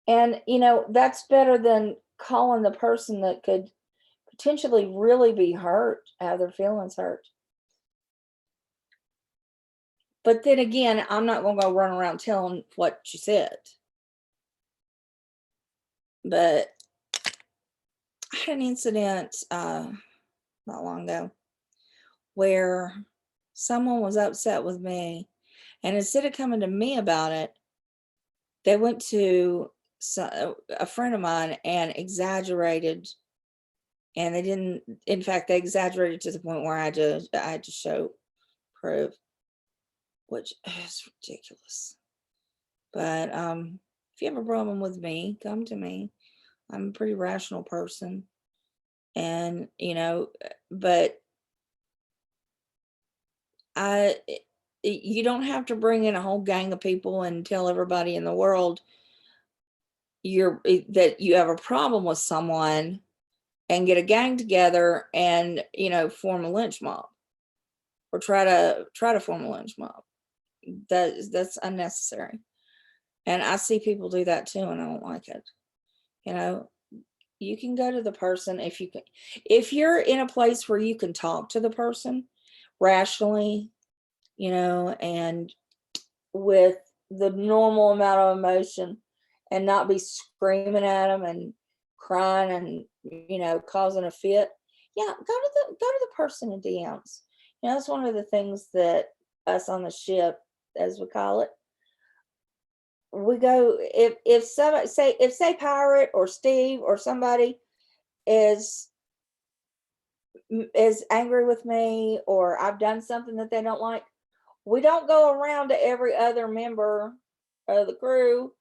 Speaker 1: And, that's better than calling the person that could potentially really be hurt, have their feelings hurt. But then again, I'm not going to go run around telling what you said. But I had an incident not long ago where someone was upset with me, and instead of coming to me about it, they went to a friend of mine and exaggerated. And they didn't, in fact, they exaggerated to the point where I had to show proof, which is ridiculous. But if you have a problem with me, come to me. I'm a pretty rational person. And, but you don't have to bring in a whole gang of people and tell everybody in the world that you have a problem with someone and get a gang together and, form a lynch mob, or try to form a lynch mob. That's unnecessary. And I see people do that too, and I don't like it. You can go to the person if you're in a place where you can talk to the person rationally, and with the normal amount of emotion, and not be screaming at them and crying and causing a fit. Yeah, go to the person in DMs. That's one of the things that us on the ship, as we call it, we go, if somebody say Pirate or Steve or somebody is angry with me, or I've done something that they don't like, we don't go around to every other member of the crew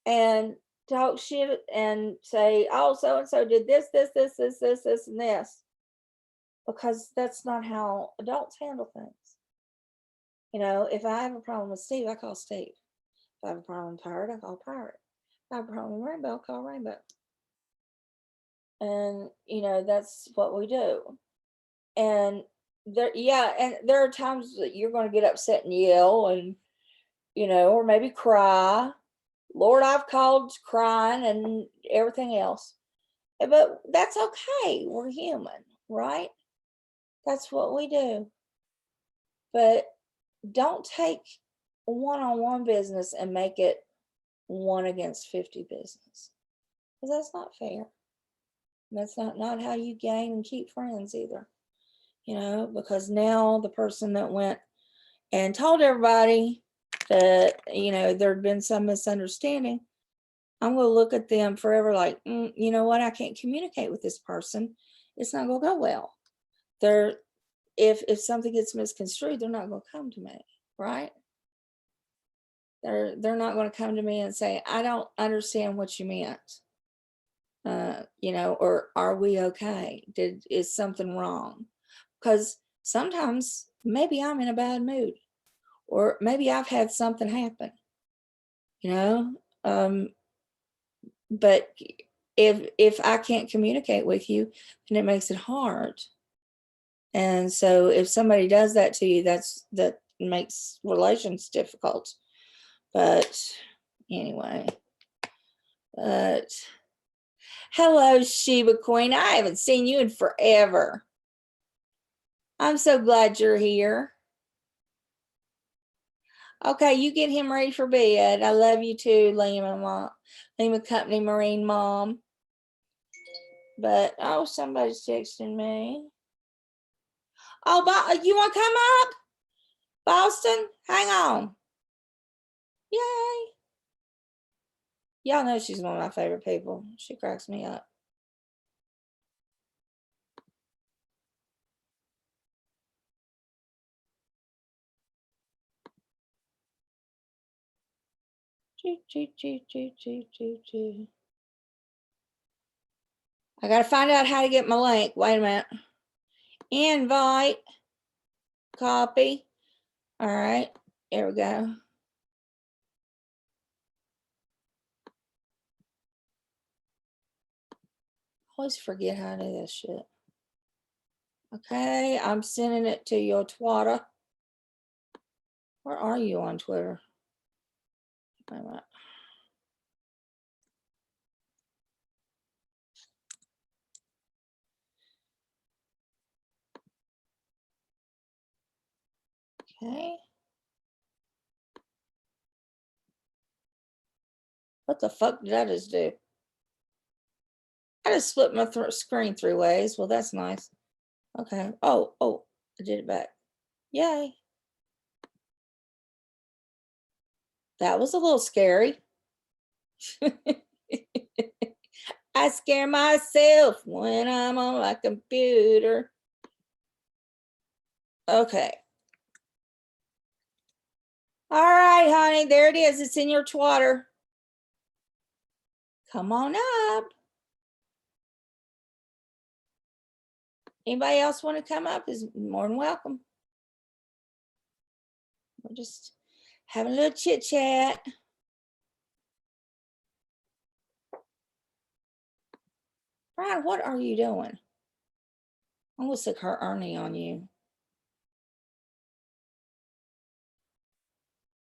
Speaker 1: and talk shit and say, oh, so and so did this, and this, because that's not how adults handle things. If I have a problem with Steve, I call Steve. If I have a problem with Pirate, I call Pirate. If I have a problem with Rainbow, I call Rainbow. And that's what we do. And there are times that you're going to get upset and yell, and or maybe cry. Lord, I've called crying and everything else. But that's okay. We're human, right? That's what we do. But don't take one-on-one business and make it 1 against 50 business, because that's not fair. That's not how you gain and keep friends either. Because now the person that went and told everybody that, there'd been some misunderstanding, I'm going to look at them forever like, you know what? I can't communicate with this person. It's not going to go well. If something gets misconstrued, they're not going to come to me, right? They're not going to come to me and say, I don't understand what you meant. Or are we okay? Is something wrong? Because sometimes maybe I'm in a bad mood, or maybe I've had something happen, but if I can't communicate with you, then it makes it hard. And so if somebody does that to you, that makes relations difficult. But anyway, hello, Sheba Queen. I haven't seen you in forever. I'm so glad you're here. Okay, you get him ready for bed. I love you too, Lima Company Marine Mom. But somebody's texting me. Oh, you want to come up, Boston? Hang on. Yay! Y'all know she's one of my favorite people. She cracks me up. I gotta find out how to get my link. Wait a minute. Invite. Copy. All right. Here we go. Always forget how to do this shit. Okay, I'm sending it to your Twitter. Where are you on Twitter? Wait a minute. Okay. What the fuck did I just do? I just split my screen 3 ways. Well, that's nice. Okay. Oh, I did it back. Yay. That was a little scary. I scare myself when I'm on my computer. Okay. All right, honey. There it is. It's in your Twitter. Come on up. Anybody else want to come up is more than welcome. We're just having a little chit chat. Brian, what are you doing? I'm going to stick her Ernie on you.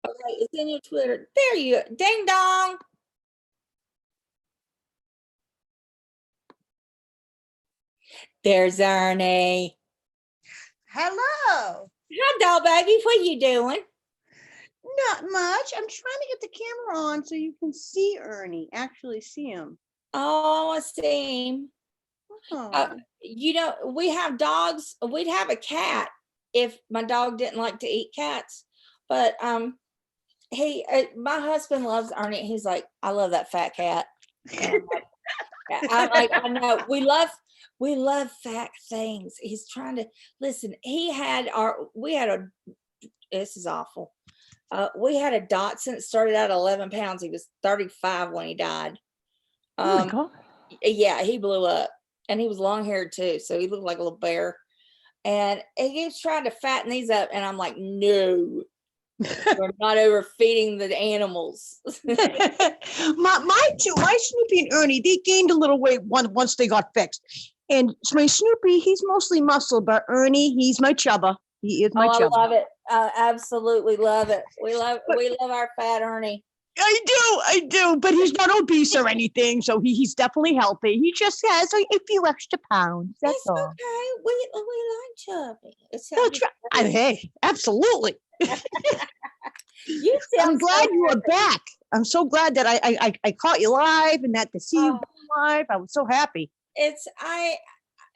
Speaker 1: Okay, it's in your Twitter. There you go. Ding dong. There's Ernie.
Speaker 2: Hello.
Speaker 1: Hi, doll baby. What are you doing?
Speaker 2: Not much. I'm trying to get the camera on so you can see Ernie. Actually see him.
Speaker 1: Oh, I see him.
Speaker 2: Oh.
Speaker 1: We have dogs. We'd have a cat if my dog didn't like to eat cats. But my husband loves Ernie. He's like, I love that fat cat. I'm like, I know. We love fat things. He's trying to listen. This is awful. We had a Dotson that started out at 11 pounds. He was 35 when he died.
Speaker 2: Oh my God.
Speaker 1: Yeah, he blew up, and he was long haired too. So he looked like a little bear, and he was trying to fatten these up. And I'm like, no, we're not overfeeding the animals.
Speaker 2: my Snoopy and Ernie, they gained a little weight once they got fixed. And my Snoopy, he's mostly muscle, but Ernie, he's my chubba. He is my chubba.
Speaker 1: I love it. Absolutely love it. We love our fat Ernie.
Speaker 2: I do, but he's not obese or anything, so he's definitely healthy. He just has a few extra pounds. That's all.
Speaker 1: Okay. We like chubby.
Speaker 2: That's right. Hey, absolutely. I'm glad you are back. I'm so glad that I caught you live and that to see you live. I was so happy.
Speaker 1: it's I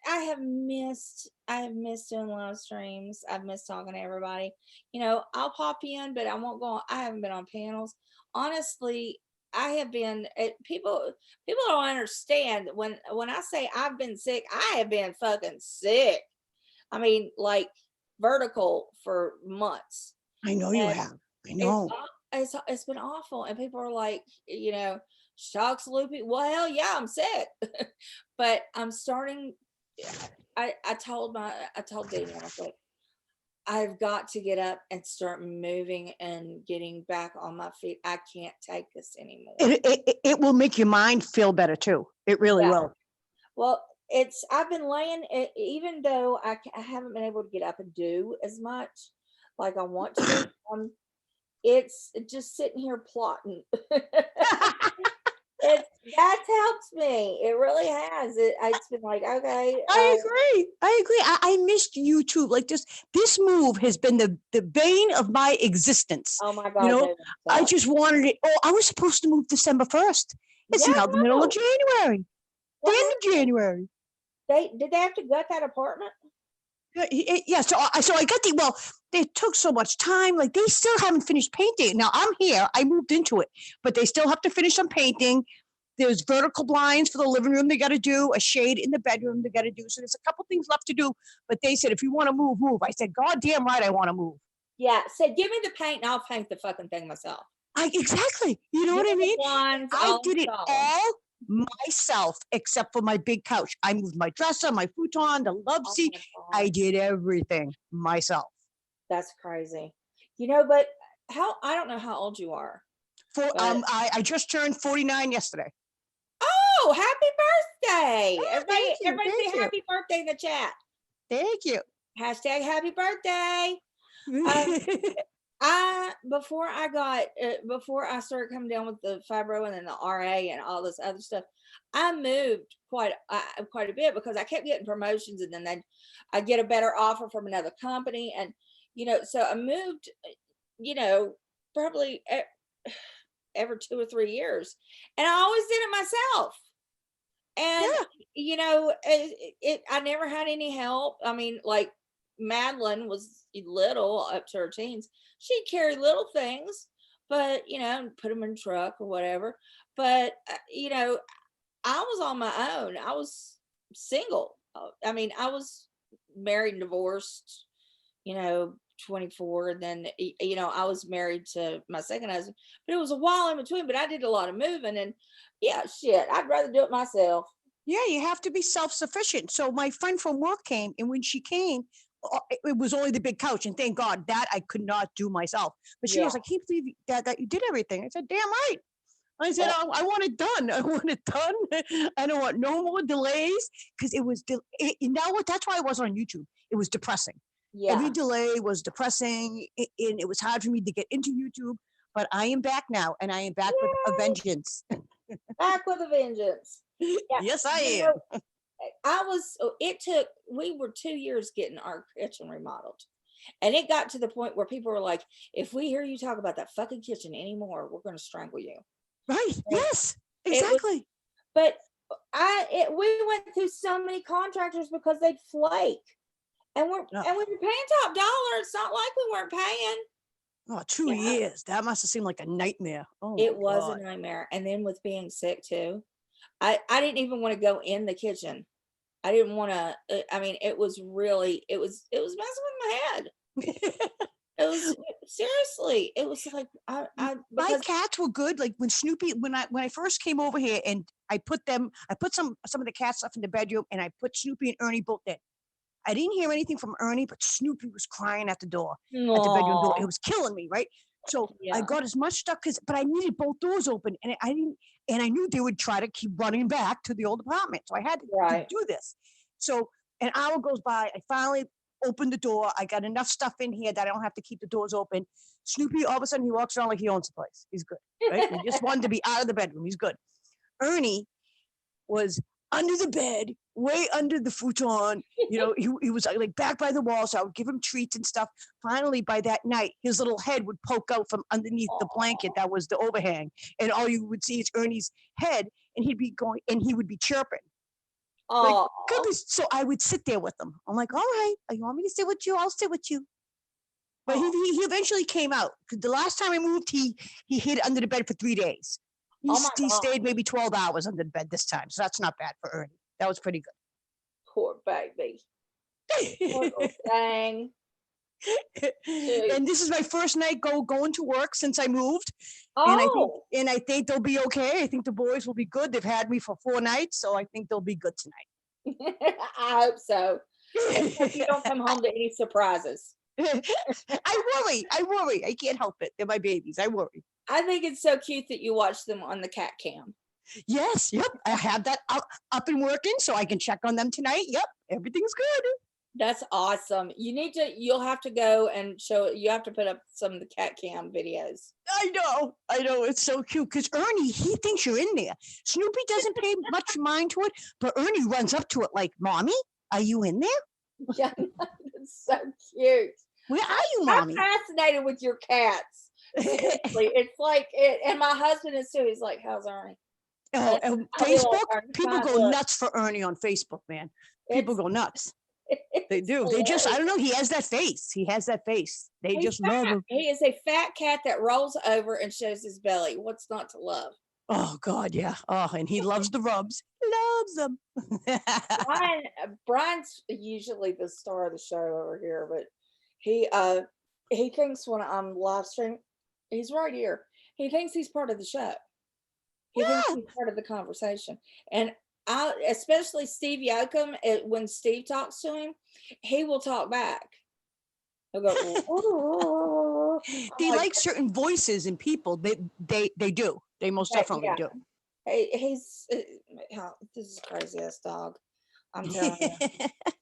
Speaker 1: have missed doing live streams. I've missed talking to everybody. I'll pop in, but I won't go on. I haven't been on panels. Honestly, I have been people don't understand when I say I've been sick, I have been fucking sick. I mean, like vertical for months.
Speaker 2: I know you
Speaker 1: And
Speaker 2: have. I
Speaker 1: it's
Speaker 2: know.
Speaker 1: it's been awful. And people are like, shocks loopy. Well, hell yeah, I'm sick. But I'm starting I told Daniel, I was like, I've got to get up and start moving and getting back on my feet. I can't take this anymore.
Speaker 2: It will make your mind feel better too. It really
Speaker 1: Yeah.
Speaker 2: will.
Speaker 1: Well, I've been laying, even though I haven't been able to get up and do as much like I want to. It's just sitting here plotting. That's helped me. It really has. It's been like, okay,
Speaker 2: I agree. I missed YouTube. Like this move has been the bane of my existence.
Speaker 1: oh my
Speaker 2: You
Speaker 1: God,
Speaker 2: know,
Speaker 1: moving
Speaker 2: I
Speaker 1: sucks.
Speaker 2: just wanted it. Oh, I was supposed to move December 1st. It's
Speaker 1: Yeah,
Speaker 2: now the middle of
Speaker 1: no.
Speaker 2: January. The
Speaker 1: What
Speaker 2: end of
Speaker 1: happened?
Speaker 2: January.
Speaker 1: Did they have to gut that apartment?
Speaker 2: Yeah, so I got well, they took so much time. Like they still haven't finished painting. Now I'm here. I moved into it, but they still have to finish some painting. There's vertical blinds for the living room they got to do, a shade in the bedroom they got to do. So there's a couple things left to do. But they said, if you want to move, move. I said, God damn right, I want to move.
Speaker 1: Yeah, said give me the paint and I'll paint the fucking thing myself.
Speaker 2: Exactly. You know
Speaker 1: Give
Speaker 2: what
Speaker 1: me
Speaker 2: I
Speaker 1: the
Speaker 2: mean?
Speaker 1: blinds,
Speaker 2: I
Speaker 1: I'll
Speaker 2: did it
Speaker 1: install them.
Speaker 2: all myself, except for my big couch. I moved my dresser, my futon, the love
Speaker 1: Oh
Speaker 2: seat.
Speaker 1: my
Speaker 2: I
Speaker 1: God,
Speaker 2: did everything myself.
Speaker 1: that's crazy. But how I don't know how old you are,
Speaker 2: For
Speaker 1: but
Speaker 2: I just turned 49 yesterday.
Speaker 1: oh, happy birthday!
Speaker 2: Oh, thank you,
Speaker 1: Everybody
Speaker 2: thank
Speaker 1: say
Speaker 2: you,
Speaker 1: happy birthday in the chat.
Speaker 2: thank you.
Speaker 1: Hashtag happy birthday. Um, before I started coming down with the fibro and then the RA and all this other stuff, I moved quite a bit because I kept getting promotions and then I get a better offer from another company and so I moved probably every 2 or 3 years and I always did it myself. And
Speaker 2: Yeah,
Speaker 1: I never had any help. I mean, like Madeline was little up to her teens. She'd carry little things, but put them in the truck or whatever. But I was on my own. I was single. I mean, I was married and divorced. You know, 24, and then I was married to my second husband, but it was a while in between. But I did a lot of moving, and yeah, shit, I'd rather do it myself.
Speaker 2: yeah, you have to be self-sufficient. So my friend from work came, and when she came, it was only the big couch, and thank God that I could not do myself. But she
Speaker 1: Yeah.
Speaker 2: goes, "I can't believe that you did everything." I said, "Damn right." I said,
Speaker 1: Uh,
Speaker 2: I want it done. I want it done. I don't want no more delays because it was. You know what? That's why I wasn't on YouTube. It was depressing. Every
Speaker 1: yeah.
Speaker 2: delay was depressing, and it was hard for me to get into YouTube. But I am back now, and I am back with a
Speaker 1: Yay,
Speaker 2: vengeance.
Speaker 1: back with a vengeance. Yeah.
Speaker 2: Yes, I
Speaker 1: You
Speaker 2: am.
Speaker 1: know, I was, it took, we were 2 years getting our kitchen remodeled. And it got to the point where people were like, if we hear you talk about that fucking kitchen anymore, we're going to strangle you.
Speaker 2: Right?
Speaker 1: And
Speaker 2: Yes,
Speaker 1: it was,
Speaker 2: exactly.
Speaker 1: but we went through so many contractors because they'd flake. And
Speaker 2: Oh,
Speaker 1: and when you're paying top dollar, it's not like we weren't paying.
Speaker 2: oh, 2 years. That must have seemed like a nightmare. Oh my
Speaker 1: It was a
Speaker 2: God.
Speaker 1: nightmare. And then with being sick too, I didn't even want to go in the kitchen. I didn't want to. I mean, it was really, it was messing with my head. It was seriously. It was like I
Speaker 2: My
Speaker 1: because
Speaker 2: cats were good. Like when Snoopy, when I first came over here, and I put some of the cat stuff in the bedroom, and I put Snoopy and Ernie both in. I didn't hear anything from Ernie, but Snoopy was crying at the door, at the bedroom door.
Speaker 1: no,
Speaker 2: It was killing me, right? So I
Speaker 1: yeah,
Speaker 2: got as much stuff but I needed both doors open, and I didn't, and I knew they would try to keep running back to the old apartment, so I had to
Speaker 1: right,
Speaker 2: do this. So an hour goes by. I finally opened the door. I got enough stuff in here that I don't have to keep the doors open. Snoopy, all of a sudden, he walks around like he owns the place. He's good, right? He just wanted to be out of the bedroom. He's good. Ernie was under the bed, way under the futon. He was like back by the wall, so I would give him treats and stuff. Finally, by that night, his little head would poke out from underneath the blanket that was the overhang, and all you would see is Ernie's head, and he would be chirping. Like,
Speaker 1: Oh,
Speaker 2: goodness. So I would sit there with him. I'm like, all right, you want me to sit with you? I'll sit with you. But he eventually came out. 'Cause the last time I moved, he hid under the bed for 3 days.
Speaker 1: oh my
Speaker 2: He
Speaker 1: God.
Speaker 2: stayed maybe 12 hours under the bed this time. So that's not bad for Ernie. That was pretty
Speaker 1: Poor baby. Poor
Speaker 2: good.
Speaker 1: little thing. Shoot.
Speaker 2: And this is my first night going to work since I moved.
Speaker 1: Oh,
Speaker 2: And I think they'll be okay. I think the boys will be good. They've had me for 4 nights, so I think they'll be good
Speaker 1: I hope so. And hope you
Speaker 2: tonight.
Speaker 1: don't come home to any surprises.
Speaker 2: I worry. I can't help it. They're my babies. I worry.
Speaker 1: I think it's so cute that you watch them on the cat cam.
Speaker 2: Yes, yep. I have that up and working so I can check on them tonight. Yep, everything's good.
Speaker 1: That's awesome. You'll have to go and you have to put up some of the cat cam videos.
Speaker 2: I know. It's so cute because Ernie, he thinks you're in there. Snoopy doesn't pay much mind to it, but Ernie runs up to it like, Mommy, are you in there?
Speaker 1: Yeah, it's so cute.
Speaker 2: Where are you,
Speaker 1: I'm
Speaker 2: Mommy?
Speaker 1: fascinated with your cats. Seriously, it's like it. And my husband is too. He's like, "How's Ernie?"
Speaker 2: Oh,
Speaker 1: And
Speaker 2: and
Speaker 1: I'll be like,
Speaker 2: Facebook,
Speaker 1: "Ernie's
Speaker 2: people
Speaker 1: fine,
Speaker 2: go
Speaker 1: look."
Speaker 2: nuts for Ernie on Facebook, man. People
Speaker 1: It's
Speaker 2: go nuts. They
Speaker 1: it's
Speaker 2: do. They just, I
Speaker 1: hilarious.
Speaker 2: don't know. He has that face. He has that face. They
Speaker 1: He's
Speaker 2: just love
Speaker 1: fat.
Speaker 2: him.
Speaker 1: He is a fat cat that rolls over and shows his belly. What's not to love?
Speaker 2: Oh, God, yeah. Oh, and he loves the rubs. Loves them.
Speaker 1: Brian's usually the star of the show over here, but he thinks when I'm live streaming, he's right here. He thinks he's part of the show. He thinks
Speaker 2: Yeah.
Speaker 1: he's part of the conversation. And especially Steve Yoakum, when Steve talks to him, he will talk back. He'll go, "Ooh." I'm
Speaker 2: They
Speaker 1: like,
Speaker 2: like certain voices in people. They do. They most definitely
Speaker 1: yeah.
Speaker 2: do.
Speaker 1: Hey, this is crazy ass dog. I'm telling you.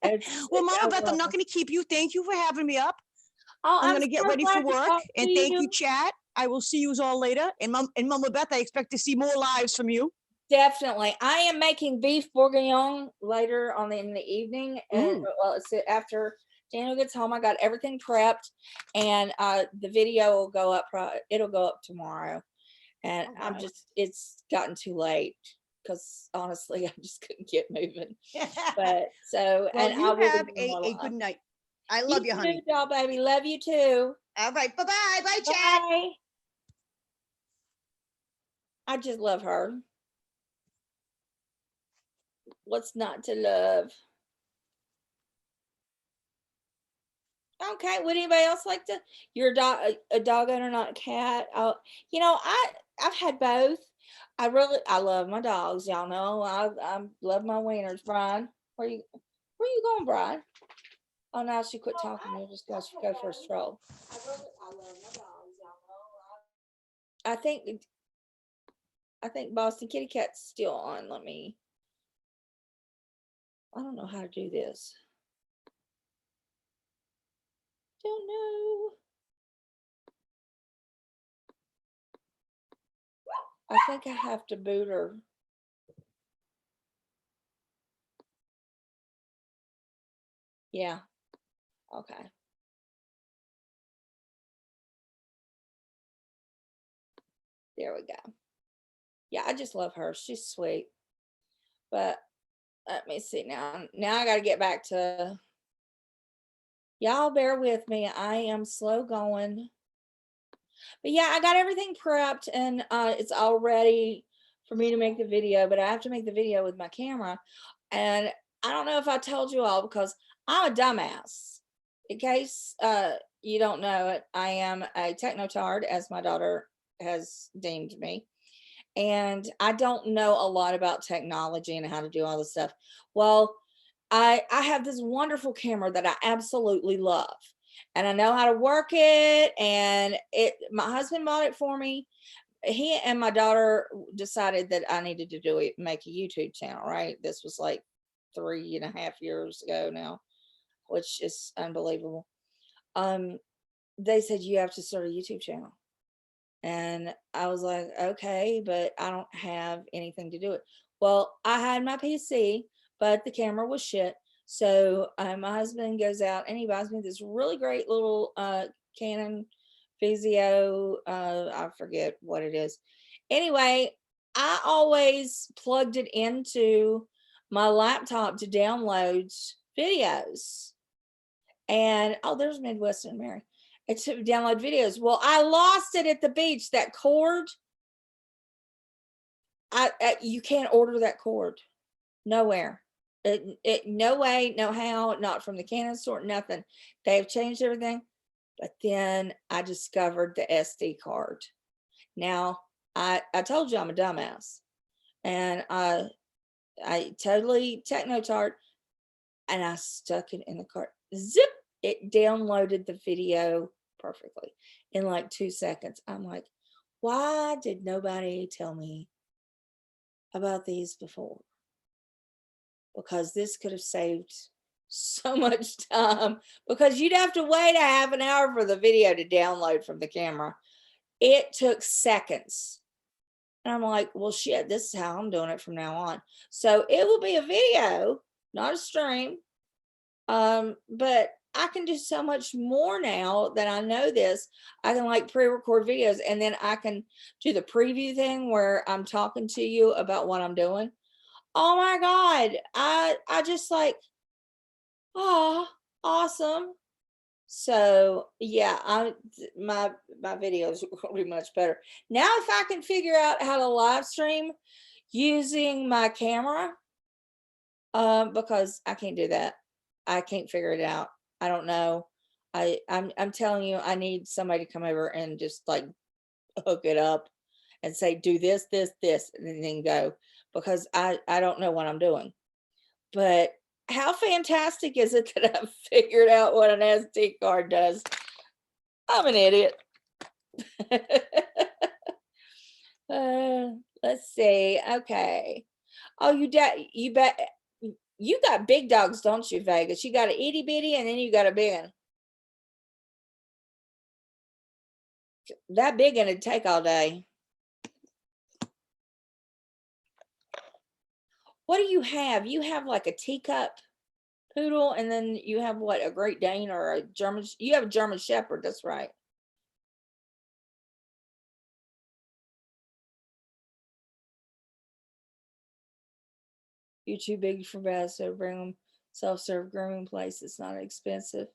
Speaker 1: It's,
Speaker 2: Well,
Speaker 1: it's
Speaker 2: Mama Beth, I'm not
Speaker 1: overwhelming.
Speaker 2: going to keep you. Thank you for having me up.
Speaker 1: Oh,
Speaker 2: I'm
Speaker 1: I'm
Speaker 2: going to get
Speaker 1: so
Speaker 2: ready for
Speaker 1: glad to
Speaker 2: work.
Speaker 1: talk to
Speaker 2: And thank you,
Speaker 1: you.
Speaker 2: chat. I will see you all later. And Mama Beth, I expect to see more lives from you.
Speaker 1: Definitely. I am making beef bourguignon later in the evening. And
Speaker 2: Ooh.
Speaker 1: well, it's after Daniel gets home. I got everything prepped, and the video will go up. It'll go up tomorrow. And
Speaker 2: All right.
Speaker 1: it's gotten too late because honestly, I just couldn't get moving. But so,
Speaker 2: Well,
Speaker 1: and I
Speaker 2: you
Speaker 1: will
Speaker 2: have
Speaker 1: be more
Speaker 2: a good
Speaker 1: live.
Speaker 2: night. I
Speaker 1: You
Speaker 2: love you,
Speaker 1: too,
Speaker 2: honey.
Speaker 1: doll baby. Love you too.
Speaker 2: All right. Bye-bye. Bye, chat.
Speaker 1: Bye. I just love her. What's not to love? Okay. Would anybody else like to? You're a dog owner, not a cat. I've had both. I love my dogs. Y'all know I love my wieners. Brian, where you going, Brian? Oh, now she quit talking. We'll just go for a stroll. I love my dogs. Y'all know. I think Boston Kitty Cat's still on. I don't know how to do this. Don't know. I think I have to boot her. Yeah. Okay. There we go. Yeah, I just love her. She's sweet. But let me see now. Now I got to get back to y'all. Bear with me. I am slow going. But yeah, I got everything prepped and it's all ready for me to make the video. But I have to make the video with my camera. And I don't know if I told you all because I'm a dumbass. In case you don't know it, I am a technotard, as my daughter has deemed me. And I don't know a lot about technology and how to do all this stuff. Well, I have this wonderful camera that I absolutely love. And I know how to work it. And my husband bought it for me. He and my daughter decided that I needed to make a YouTube channel, right? This was like 3.5 years ago now, which is unbelievable. Um, they said you have to start a YouTube channel. And I was like, okay, but I don't have anything to do it. Well, I had my PC, but the camera was shit. So my husband goes out and he buys me this really great little Canon Physio. I forget what it is. Anyway, I always plugged it into my laptop to download videos. And oh, there's Midwestern Mary. It took download videos. Well, I lost it at the beach. That cord. You can't order that cord. Nowhere. No way, no how, not from the Canon store, nothing. They've changed everything. But then I discovered the SD card. Now, I told you I'm a dumbass. And I totally techno-tart, and I stuck it in the cart. Zip! It downloaded the video perfectly in like 2 seconds. I'm like, why did nobody tell me about these before? Because this could have saved so much time, because you'd have to wait a half an hour for the video to download from the camera. It took seconds. And I'm like, well, shit, this is how I'm doing it from now on. So it will be a video, not a stream. But I can do so much more now that I know this. I can like pre-record videos, and then I can do the preview thing where I'm talking to you about what I'm doing. Oh my God. I just like, oh, awesome. So yeah, my videos will be much better. Now if I can figure out how to live stream using my camera, because I can't do that. I can't figure it out. I don't know. I'm telling you, I need somebody to come over and just like hook it up and say, do this, this, this, and then go, because I don't know what I'm doing. But how fantastic is it that I've figured out what an SD card does? I'm an idiot. Let's see. Okay. Oh, you bet. You got big dogs, don't you, Vegas? You got an itty bitty, and then you got a big one. That big one would take all day. What do you have? You have like a teacup poodle, and then you have what, a Great Dane or a German? You have a German Shepherd. That's right. You're too big for bass, so bring them self-serve grooming place. It's not expensive.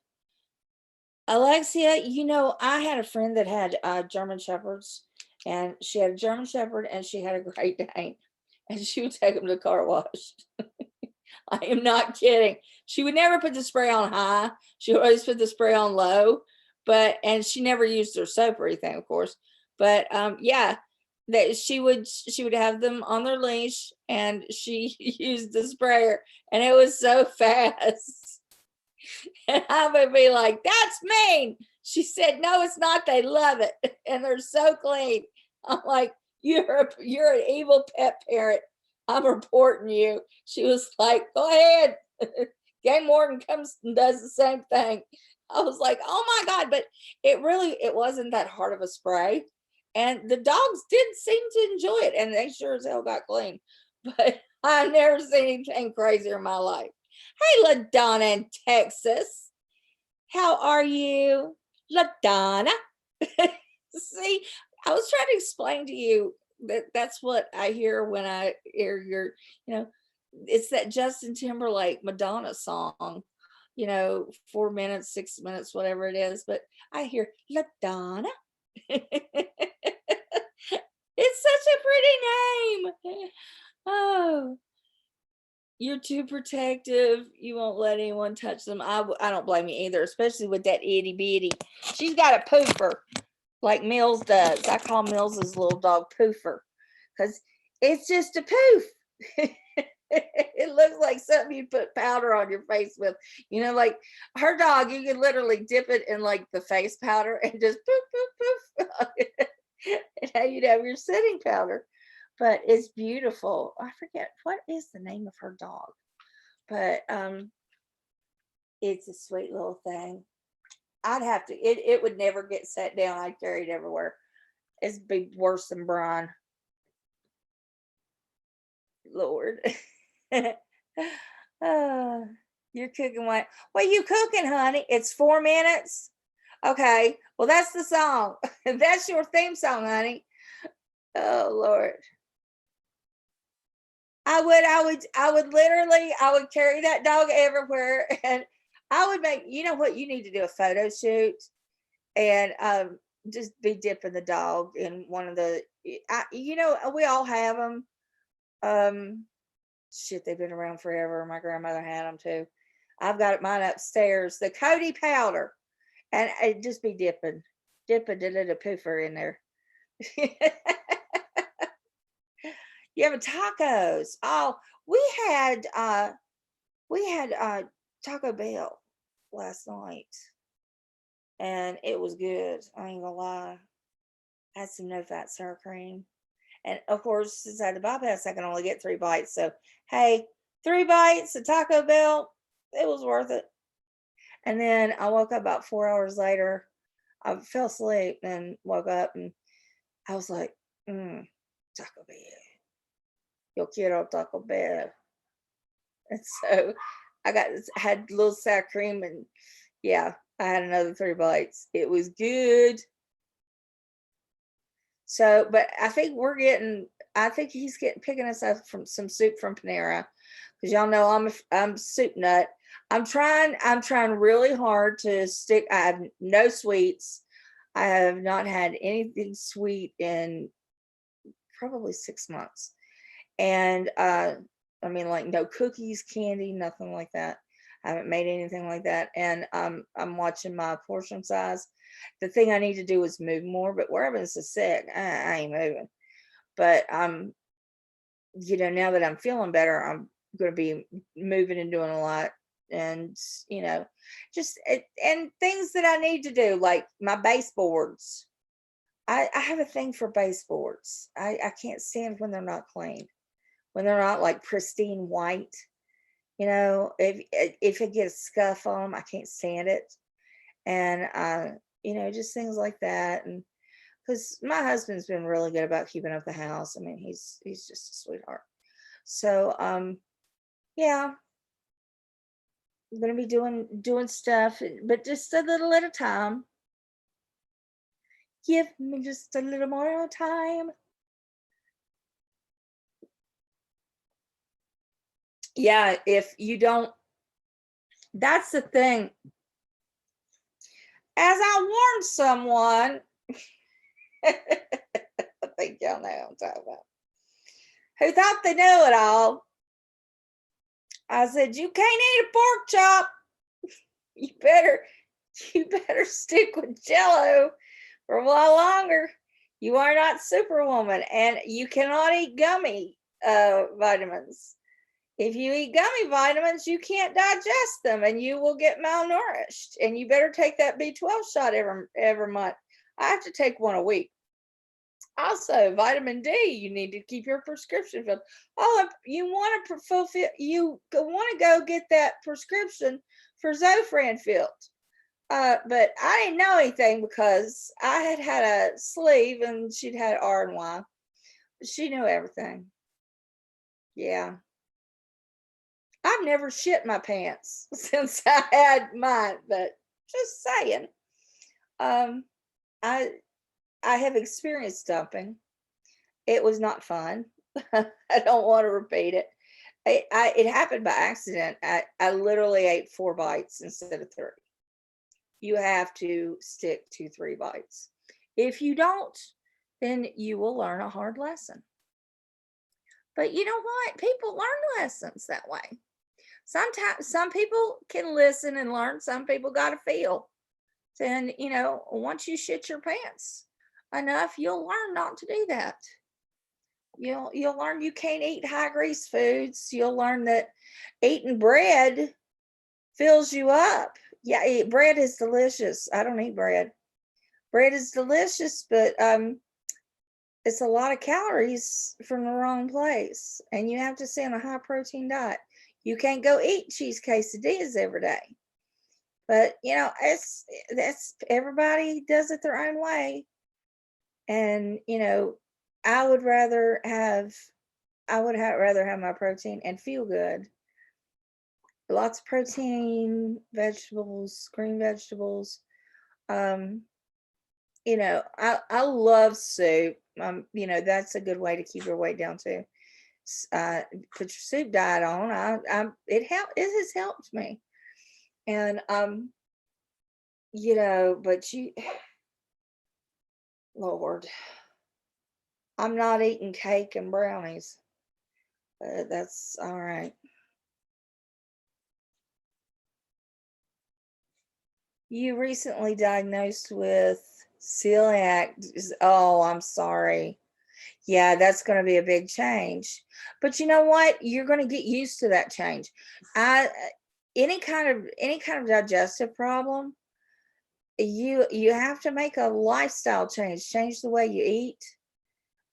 Speaker 1: Alexia, I had a friend that had German Shepherds, and she had a German Shepherd and she had a Great Dane, and she would take them to the car wash. I am not kidding. She would never put the spray on high. She would always put the spray on low, and she never used her soap or anything, of course. But yeah, that she would have them on their leash, and she used the sprayer, and it was so fast. And I would be like, that's mean. She said, no, it's not. They love it. And they're so clean. I'm like, you're an evil pet parent. I'm reporting you. She was like, go ahead. Game warden comes and does the same thing. I was like, oh my God. But it wasn't that hard of a spray. And the dogs did seem to enjoy it. And they sure as hell got clean. But I've never seen anything crazier in my life. Hey, LaDonna in Texas. How are you? LaDonna. See, I was trying to explain to you that that's what I hear when I hear it's that Justin Timberlake Madonna song, 4 minutes, 6 minutes, whatever it is. But I hear LaDonna. It's such a pretty name. Oh, you're too protective. You won't let anyone touch them. I don't blame you either, especially with that itty bitty. She's got a poofer like Mills does. I call Mills's little dog Poofer because it's just a poof. It looks like something you put powder on your face with. Like her dog, you can literally dip it in like the face powder and just poof, poof, poof. And how you'd have your setting powder. But it's beautiful. I forget what is the name of her dog, but it's a sweet little thing. I'd have to. It would never get set down. I'd carry it everywhere. It'd be worse than Brian. Lord. You're cooking what? What are you cooking, honey? It's 4 minutes. Okay. Well, that's the song. That's your theme song, honey. Oh Lord. I would literally, I would carry that dog everywhere, and I would make, you know what, you need to do a photo shoot, and just be dipping the dog in one of the, we all have them. Um, shit, they've been around forever. My grandmother had them too. I've got mine upstairs, the Cody powder, and it just be dipping a little poofer in there. You have tacos. Oh, we had uh we had Taco Bell last night, and it was good. I ain't gonna lie. Had some no fat sour cream. And of course, since I had the bypass, I can only get 3 bites. So hey, 3 bites of Taco Bell, it was worth it. And then I woke up about 4 hours later. I fell asleep and woke up, and I was like, Taco Bell. Yo quiero Taco Bell. And so had a little sour cream, and yeah, I had another 3 bites. It was good. So, but I think he's getting picking us up from some soup from Panera, because y'all know I'm a soup nut. I'm trying really hard to stick. I have no sweets. I have not had anything sweet in probably 6 months. And I mean, like, no cookies, candy, nothing like that. I haven't made anything like that. And I'm watching my portion size. The thing I need to do is move more, but where I've been so sick, I ain't moving. But now that I'm feeling better, I'm going to be moving and doing a lot. And you know, and things that I need to do, like my baseboards. I have a thing for baseboards. I can't stand when they're not clean, when they're not like pristine white. If it gets scuff on them, I can't stand it. And just things like that. And because my husband's been really good about keeping up the house. I mean, he's just a sweetheart. So yeah, I'm gonna be doing stuff, but just a little at a time. Give me just a little more time. Yeah, if you don't, that's the thing. As I warned someone, I think y'all know what I'm talking about, who thought they knew it all. I said, you can't eat a pork chop. You better, you better stick with Jello for a while longer. You are not Superwoman, and you cannot eat gummy vitamins. If you eat gummy vitamins, you can't digest them, and you will get malnourished. And you better take that B12 shot every month. I have to take one a week. Also, vitamin D, you need to keep your prescription filled. Oh, you want to fulfill, you want to go get that prescription for Zofran filled. But I didn't know anything because I had a sleeve and she'd had R and Y. She knew everything. Yeah. I've never shit my pants since I had mine, but just saying. Um, I I have experienced dumping. It was not fun. I don't want to repeat it. It happened by accident. I literally ate 4 bites instead of 3. You have to stick to 3 bites. If you don't, then you will learn a hard lesson. But you know what? People learn lessons that way. Sometimes some people can listen and learn, some people got to feel. Then, once you shit your pants enough, you'll learn not to do that. You'll learn you can't eat high grease foods. You'll learn that eating bread fills you up. Yeah, bread is delicious. I don't eat bread. Bread is delicious, but it's a lot of calories from the wrong place, and you have to stay on a high protein diet. You can't go eat cheese quesadillas every day. But that's everybody does it their own way. And I would rather have rather have my protein and feel good. Lots of protein, vegetables, green vegetables. Um, I love soup. That's a good way to keep your weight down too. put your soup diet on. It has helped me. And but Lord, I'm not eating cake and brownies. That's all right. You recently diagnosed with celiac. Oh, I'm sorry. Yeah, that's going to be a big change. But you know what? You're going to get used to that change. I any kind of digestive problem, you have to make a lifestyle change the way you eat.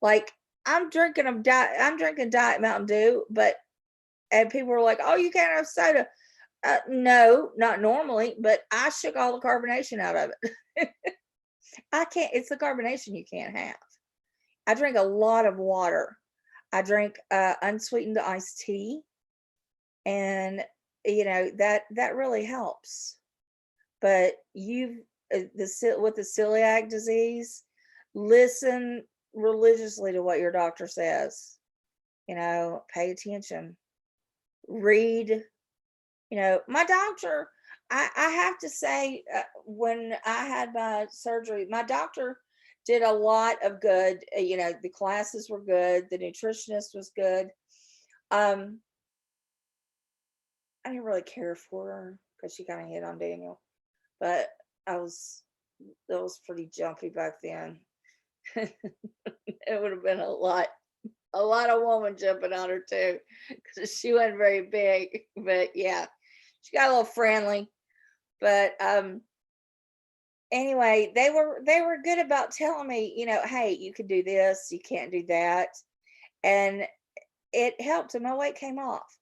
Speaker 1: Like I'm drinking Diet Mountain Dew, and people are like, "Oh, you can't have soda." No, not normally, but I shook all the carbonation out of it. I can't. It's the carbonation you can't have. I drink a lot of water. I drink unsweetened iced tea, and that really helps. But with the celiac disease, listen religiously to what your doctor says. Pay attention. Read. My doctor. I have to say, when I had my surgery, my doctor did a lot of good. The classes were good. The nutritionist was good. Um, I didn't really care for her because she kind of hit on Daniel, but I was that was pretty jumpy back then. It would have been a lot of woman jumping on her too, because she wasn't very big. But yeah, she got a little friendly. But anyway, they were good about telling me, hey, you can do this, you can't do that, and it helped, and my weight came off.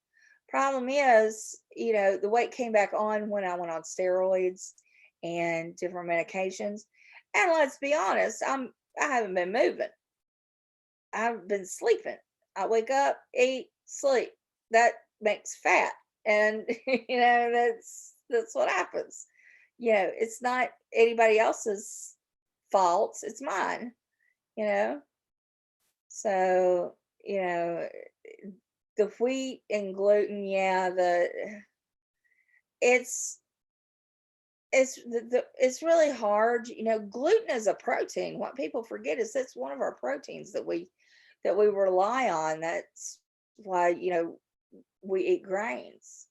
Speaker 1: Problem is, the weight came back on when I went on steroids and different medications. And let's be honest, I haven't been moving. I've been sleeping. I wake up, eat, sleep. That makes fat. And that's what happens. It's not anybody else's fault. It's mine, you know. So, you know, the wheat and gluten, yeah, it's it's really hard. Gluten is a protein. What people forget is that's one of our proteins that we rely on. That's why, we eat grains,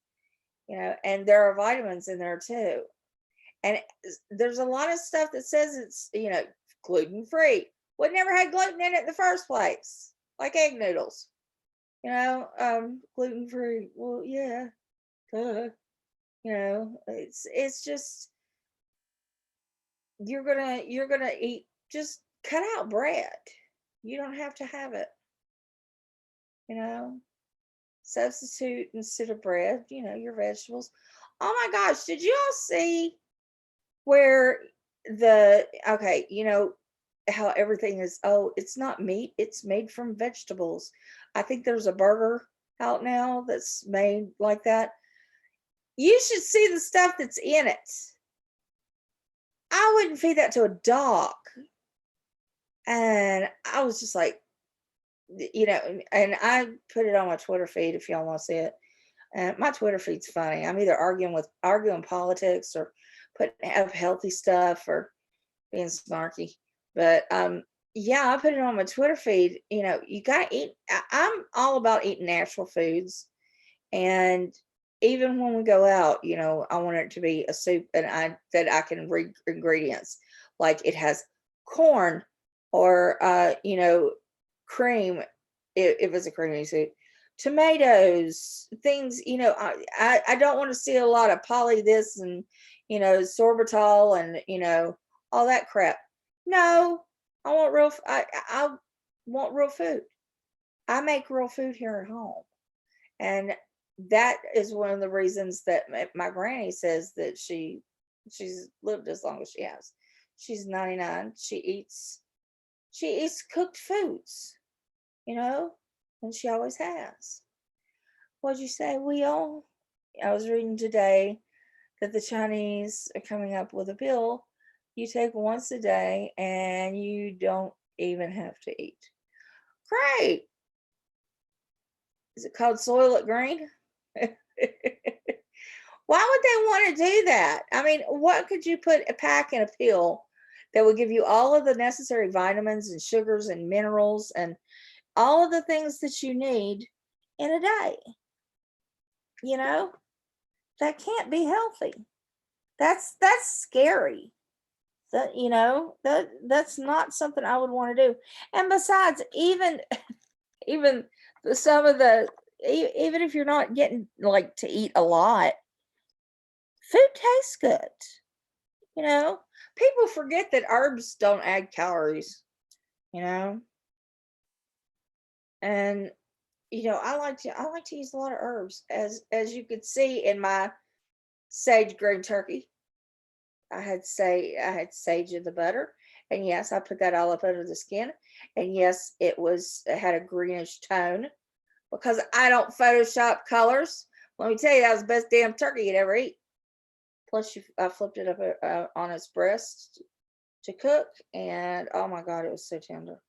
Speaker 1: and there are vitamins in there too. And there's a lot of stuff that says it's, gluten free. We never had gluten in it in the first place, like egg noodles. Gluten free. Well, yeah, duh. It's just you're gonna eat. Just cut out bread. You don't have to have it. You know, Substitute instead of bread. Your vegetables. Oh my gosh, did you all see where okay, how everything is, oh, it's not meat, it's made from vegetables. I think there's a burger out now that's made like that. You should see the stuff that's in it. I wouldn't feed that to a dog. And I was just like, and I put it on my Twitter feed if y'all want to see it. And my Twitter feed's funny. I'm either arguing politics or putting up healthy stuff or being snarky. But yeah, I put it on my Twitter feed. You gotta eat. I'm all about eating natural foods, and even when we go out, I want it to be a soup, and I can read ingredients, like it has corn or cream, if it's a creamy soup, tomatoes, things. I don't want to see a lot of poly this and sorbitol and all that crap. No, I want I want real food. I make real food here at home, and that is one of the reasons that my granny says that she's lived as long as she has. She's 99. She eats cooked foods, you know, and she always has. What'd you say, Will? I was reading today that the Chinese are coming up with a bill you take once a day and you don't even have to eat. Great. Is it called Soylent Green? Why would they want to do that? I mean, what could you put a pack in a pill that would give you all of the necessary vitamins and sugars and minerals and all of the things that you need in a day? You know, that can't be healthy. That's scary. That's not something I would want to do. And besides, even some of the even if you're not getting like to eat a lot, food tastes good. You know, people forget that herbs don't add calories, you know. And I like to use a lot of herbs, as you could see in my sage green turkey. I had sage in the butter, and yes, I put that all up under the skin, and yes, it had a greenish tone because I don't Photoshop colors. Let me tell you, that was the best damn turkey you'd ever eat. Plus, I flipped it up on its breast to cook, and oh my god, it was so tender.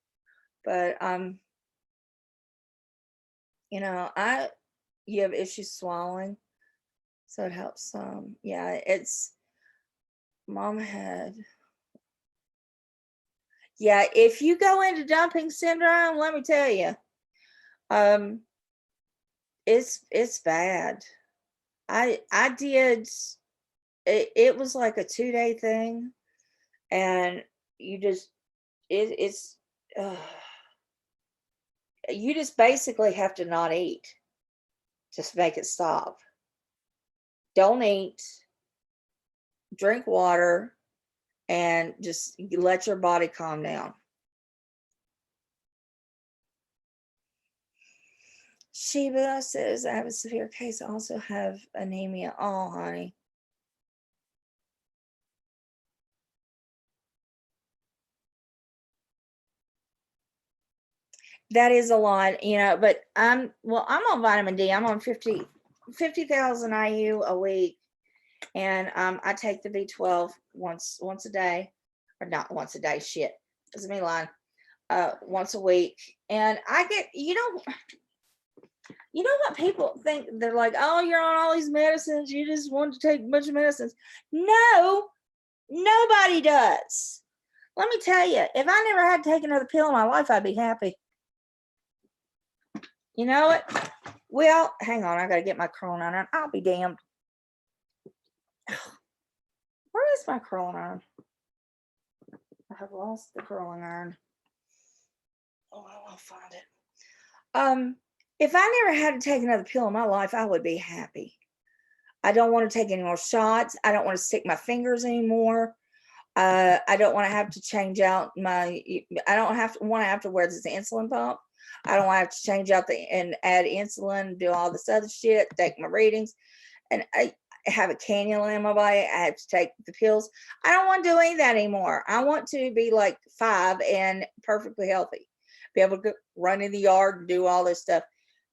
Speaker 1: But I you have issues swallowing, so it helps some. Yeah, it's mom had. Yeah, if you go into dumping syndrome, let me tell you, um, it's bad. I did. It was like a 2-day thing, and you just it's. You just basically have to not eat. Just make it stop. Don't eat, drink water, and just let your body calm down. Sheba says, I have a severe case. I also have anemia. Oh, honey. That is a lot, but I'm on vitamin D. I'm on 50,000 IU a week. And I take the B12 once a day. Or not once a day, shit. That's me lying. Once a week. And I get, what people think? They're like, oh, you're on all these medicines. You just want to take a bunch of medicines. No, nobody does. Let me tell you, if I never had to take another pill in my life, I'd be happy. You know what? Well, hang on. I got to get my curling iron on. I'll be damned. Where is my curling iron? I have lost the curling iron. Oh, I'll find it. If I never had to take another pill in my life, I would be happy. I don't want to take any more shots. I don't want to stick my fingers anymore. I don't want to have to change out my. I don't want to have to wear this insulin pump. I don't want to have to change out and add insulin, do all this other shit, take my readings, and I have a cannula in my body. I have to take the pills. I don't want to do any of that anymore. I want to be like 5 and perfectly healthy, be able to run in the yard and do all this stuff.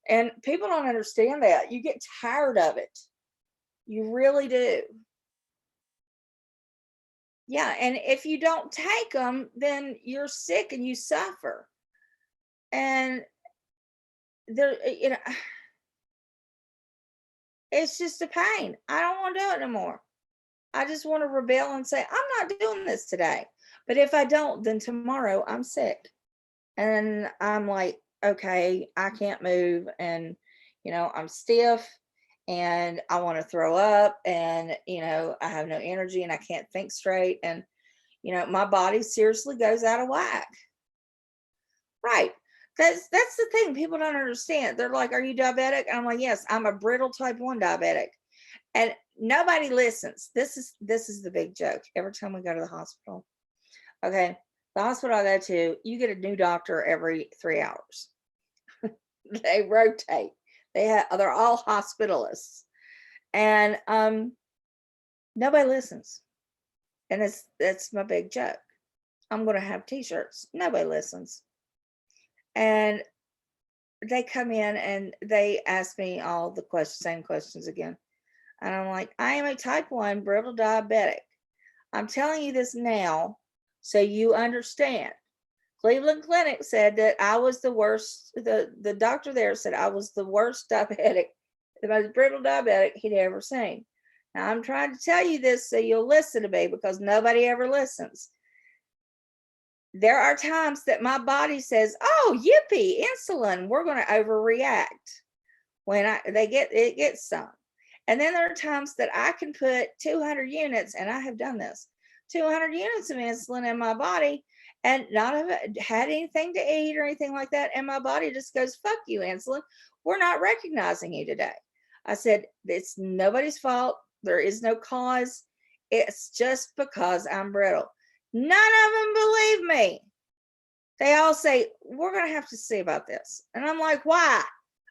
Speaker 1: And people don't understand that. You get tired of it. You really do. Yeah, and if you don't take them, then you're sick and you suffer. And there, it's just a pain. I don't want to do it anymore. I just want to rebel and say, I'm not doing this today. But if I don't, then tomorrow I'm sick. And I'm like, okay, I can't move. And, I'm stiff and I want to throw up and, I have no energy and I can't think straight. And, my body seriously goes out of whack. Right. That's the thing people don't understand. They're like, "Are you diabetic?" And I'm like, "Yes, I'm a brittle type 1 diabetic." And nobody listens. This is the big joke. Every time we go to the hospital. Okay, the hospital I go to, you get a new doctor every 3 hours. They rotate. They're all hospitalists. And nobody listens. And that's my big joke. I'm going to have t-shirts. Nobody listens. And they come in and they ask me all the same questions again. And I'm like, I am a type 1 brittle diabetic. I'm telling you this now so you understand. Cleveland Clinic said that I was the worst. The doctor there said I was the worst diabetic, the most brittle diabetic he'd ever seen. Now I'm trying to tell you this so you'll listen to me, because nobody ever listens. There are times that my body says, "Oh, yippee, insulin! We're going to overreact." When it gets some, and then there are times that I can put 200 units, and I have done this, 200 units of insulin in my body, and not have had anything to eat or anything like that, and my body just goes, "Fuck you, insulin. We're not recognizing you today." I said, it's nobody's fault. There is no cause. It's just because I'm brittle. None of them believe me. They all say, "We're going to have to see about this." And I'm like, why?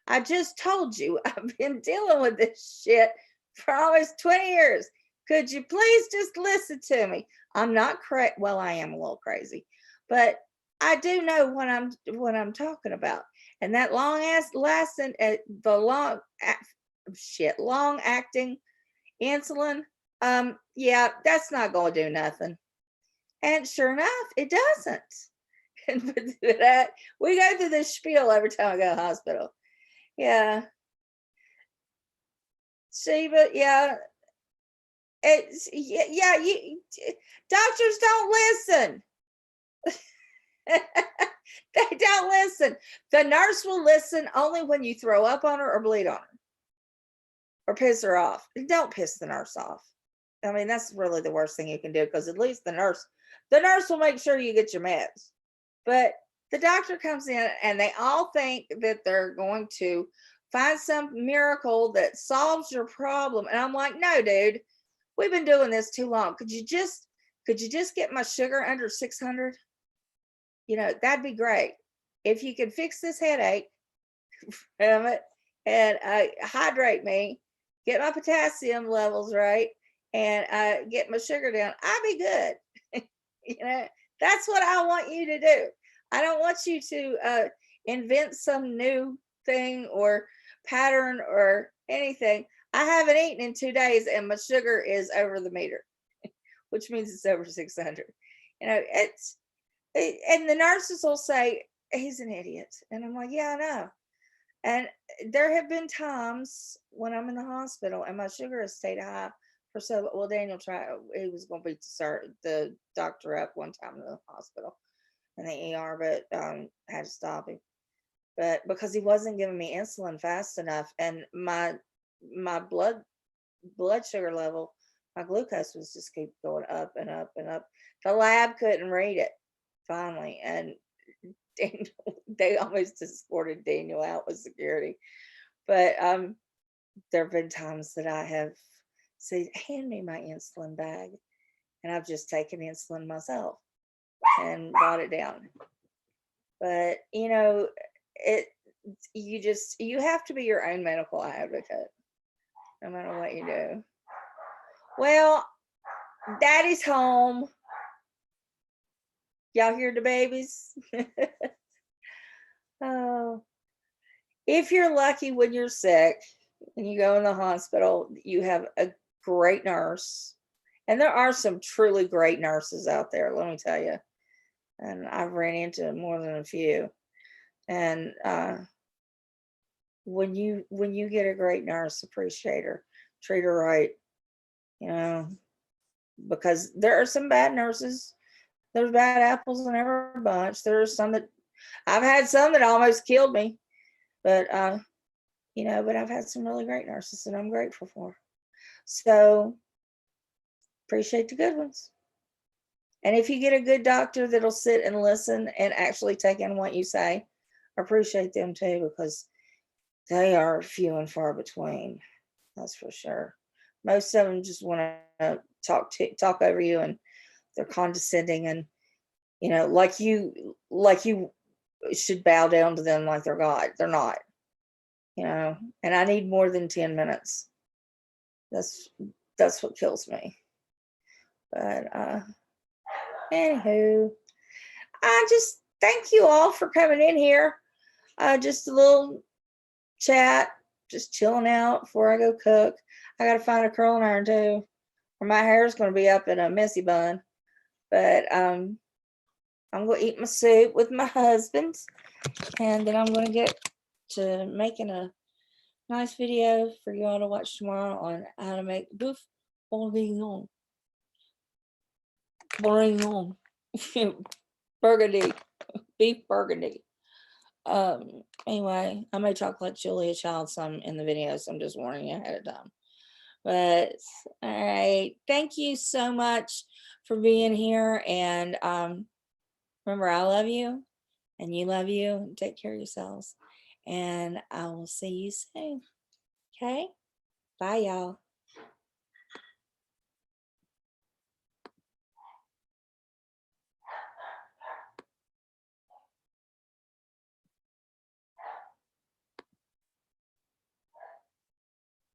Speaker 1: I just told you I've been dealing with this shit for almost 20 years. Could you please just listen to me? I'm not crazy. Well, I am a little crazy, but I do know what I'm talking about. And that long acting insulin, yeah, that's not going to do nothing. And sure enough, it doesn't. And we go through this spiel every time I go to the hospital. Yeah. See, but yeah, you doctors don't listen. They don't listen. The nurse will listen only when you throw up on her or bleed on her or piss her off. Don't piss the nurse off. I mean, that's really the worst thing you can do, because at least the nurse will make sure you get your meds. But the doctor comes in and they all think that they're going to find some miracle that solves your problem. And I'm like, no, dude, we've been doing this too long. Could you just get my sugar under 600? That'd be great. If you could fix this headache from it and hydrate me, get my potassium levels right, and get my sugar down, I'd be good. That's what I want you to do. I don't want you to invent some new thing or pattern or anything. I haven't eaten in 2 days and my sugar is over the meter, which means it's over 600. And the nurses will say, "He's an idiot." And I'm like, "Yeah, I know." And there have been times when I'm in the hospital and my sugar has stayed high for so well. Daniel he was going to beat the doctor up one time in the hospital in the ER, but had to stop him. But because he wasn't giving me insulin fast enough, and my blood sugar level, my glucose was just keep going up and up and up. The lab couldn't read it finally, and Daniel, they almost escorted Daniel out with security. But there have been times that I have said, "Hand me my insulin bag," and I've just taken insulin myself and brought it down. But you have to be your own medical advocate, no matter what you do. Well, Daddy's home. Y'all hear the babies? Oh, if you're lucky when you're sick and you go in the hospital, you have a great nurse. And there are some truly great nurses out there, let me tell you. And I've ran into more than a few. And when you get a great nurse, appreciate her, treat her right, because there are some bad nurses. There's bad apples in every bunch. There's some that I've had some that almost killed me, but but I've had some really great nurses and I'm grateful for. So appreciate the good ones. And if you get a good doctor that'll sit and listen and actually take in what you say, appreciate them too, because they are few and far between. That's for sure. Most of them just want to talk over you, and they're condescending, and like you should bow down to them like they're God. They're not. And I need more than 10 minutes. That's what kills me. But anywho, I just thank you all for coming in here. Just a little chat, just chilling out before I go cook. I gotta find a curling iron too, or my hair is gonna be up in a messy bun. But I'm gonna eat my soup with my husband, and then I'm gonna get to making a nice video for you all to watch tomorrow on how to make bouffe bourguignon. Bourguignon. Burgundy. Beef burgundy. Anyway, I may talk like Julia Child some in the video, so I'm just warning you ahead of time. But all right, thank you so much for being here. And remember, I love you and you love you. Take care of yourselves. And I will see you soon. Okay? Bye, y'all.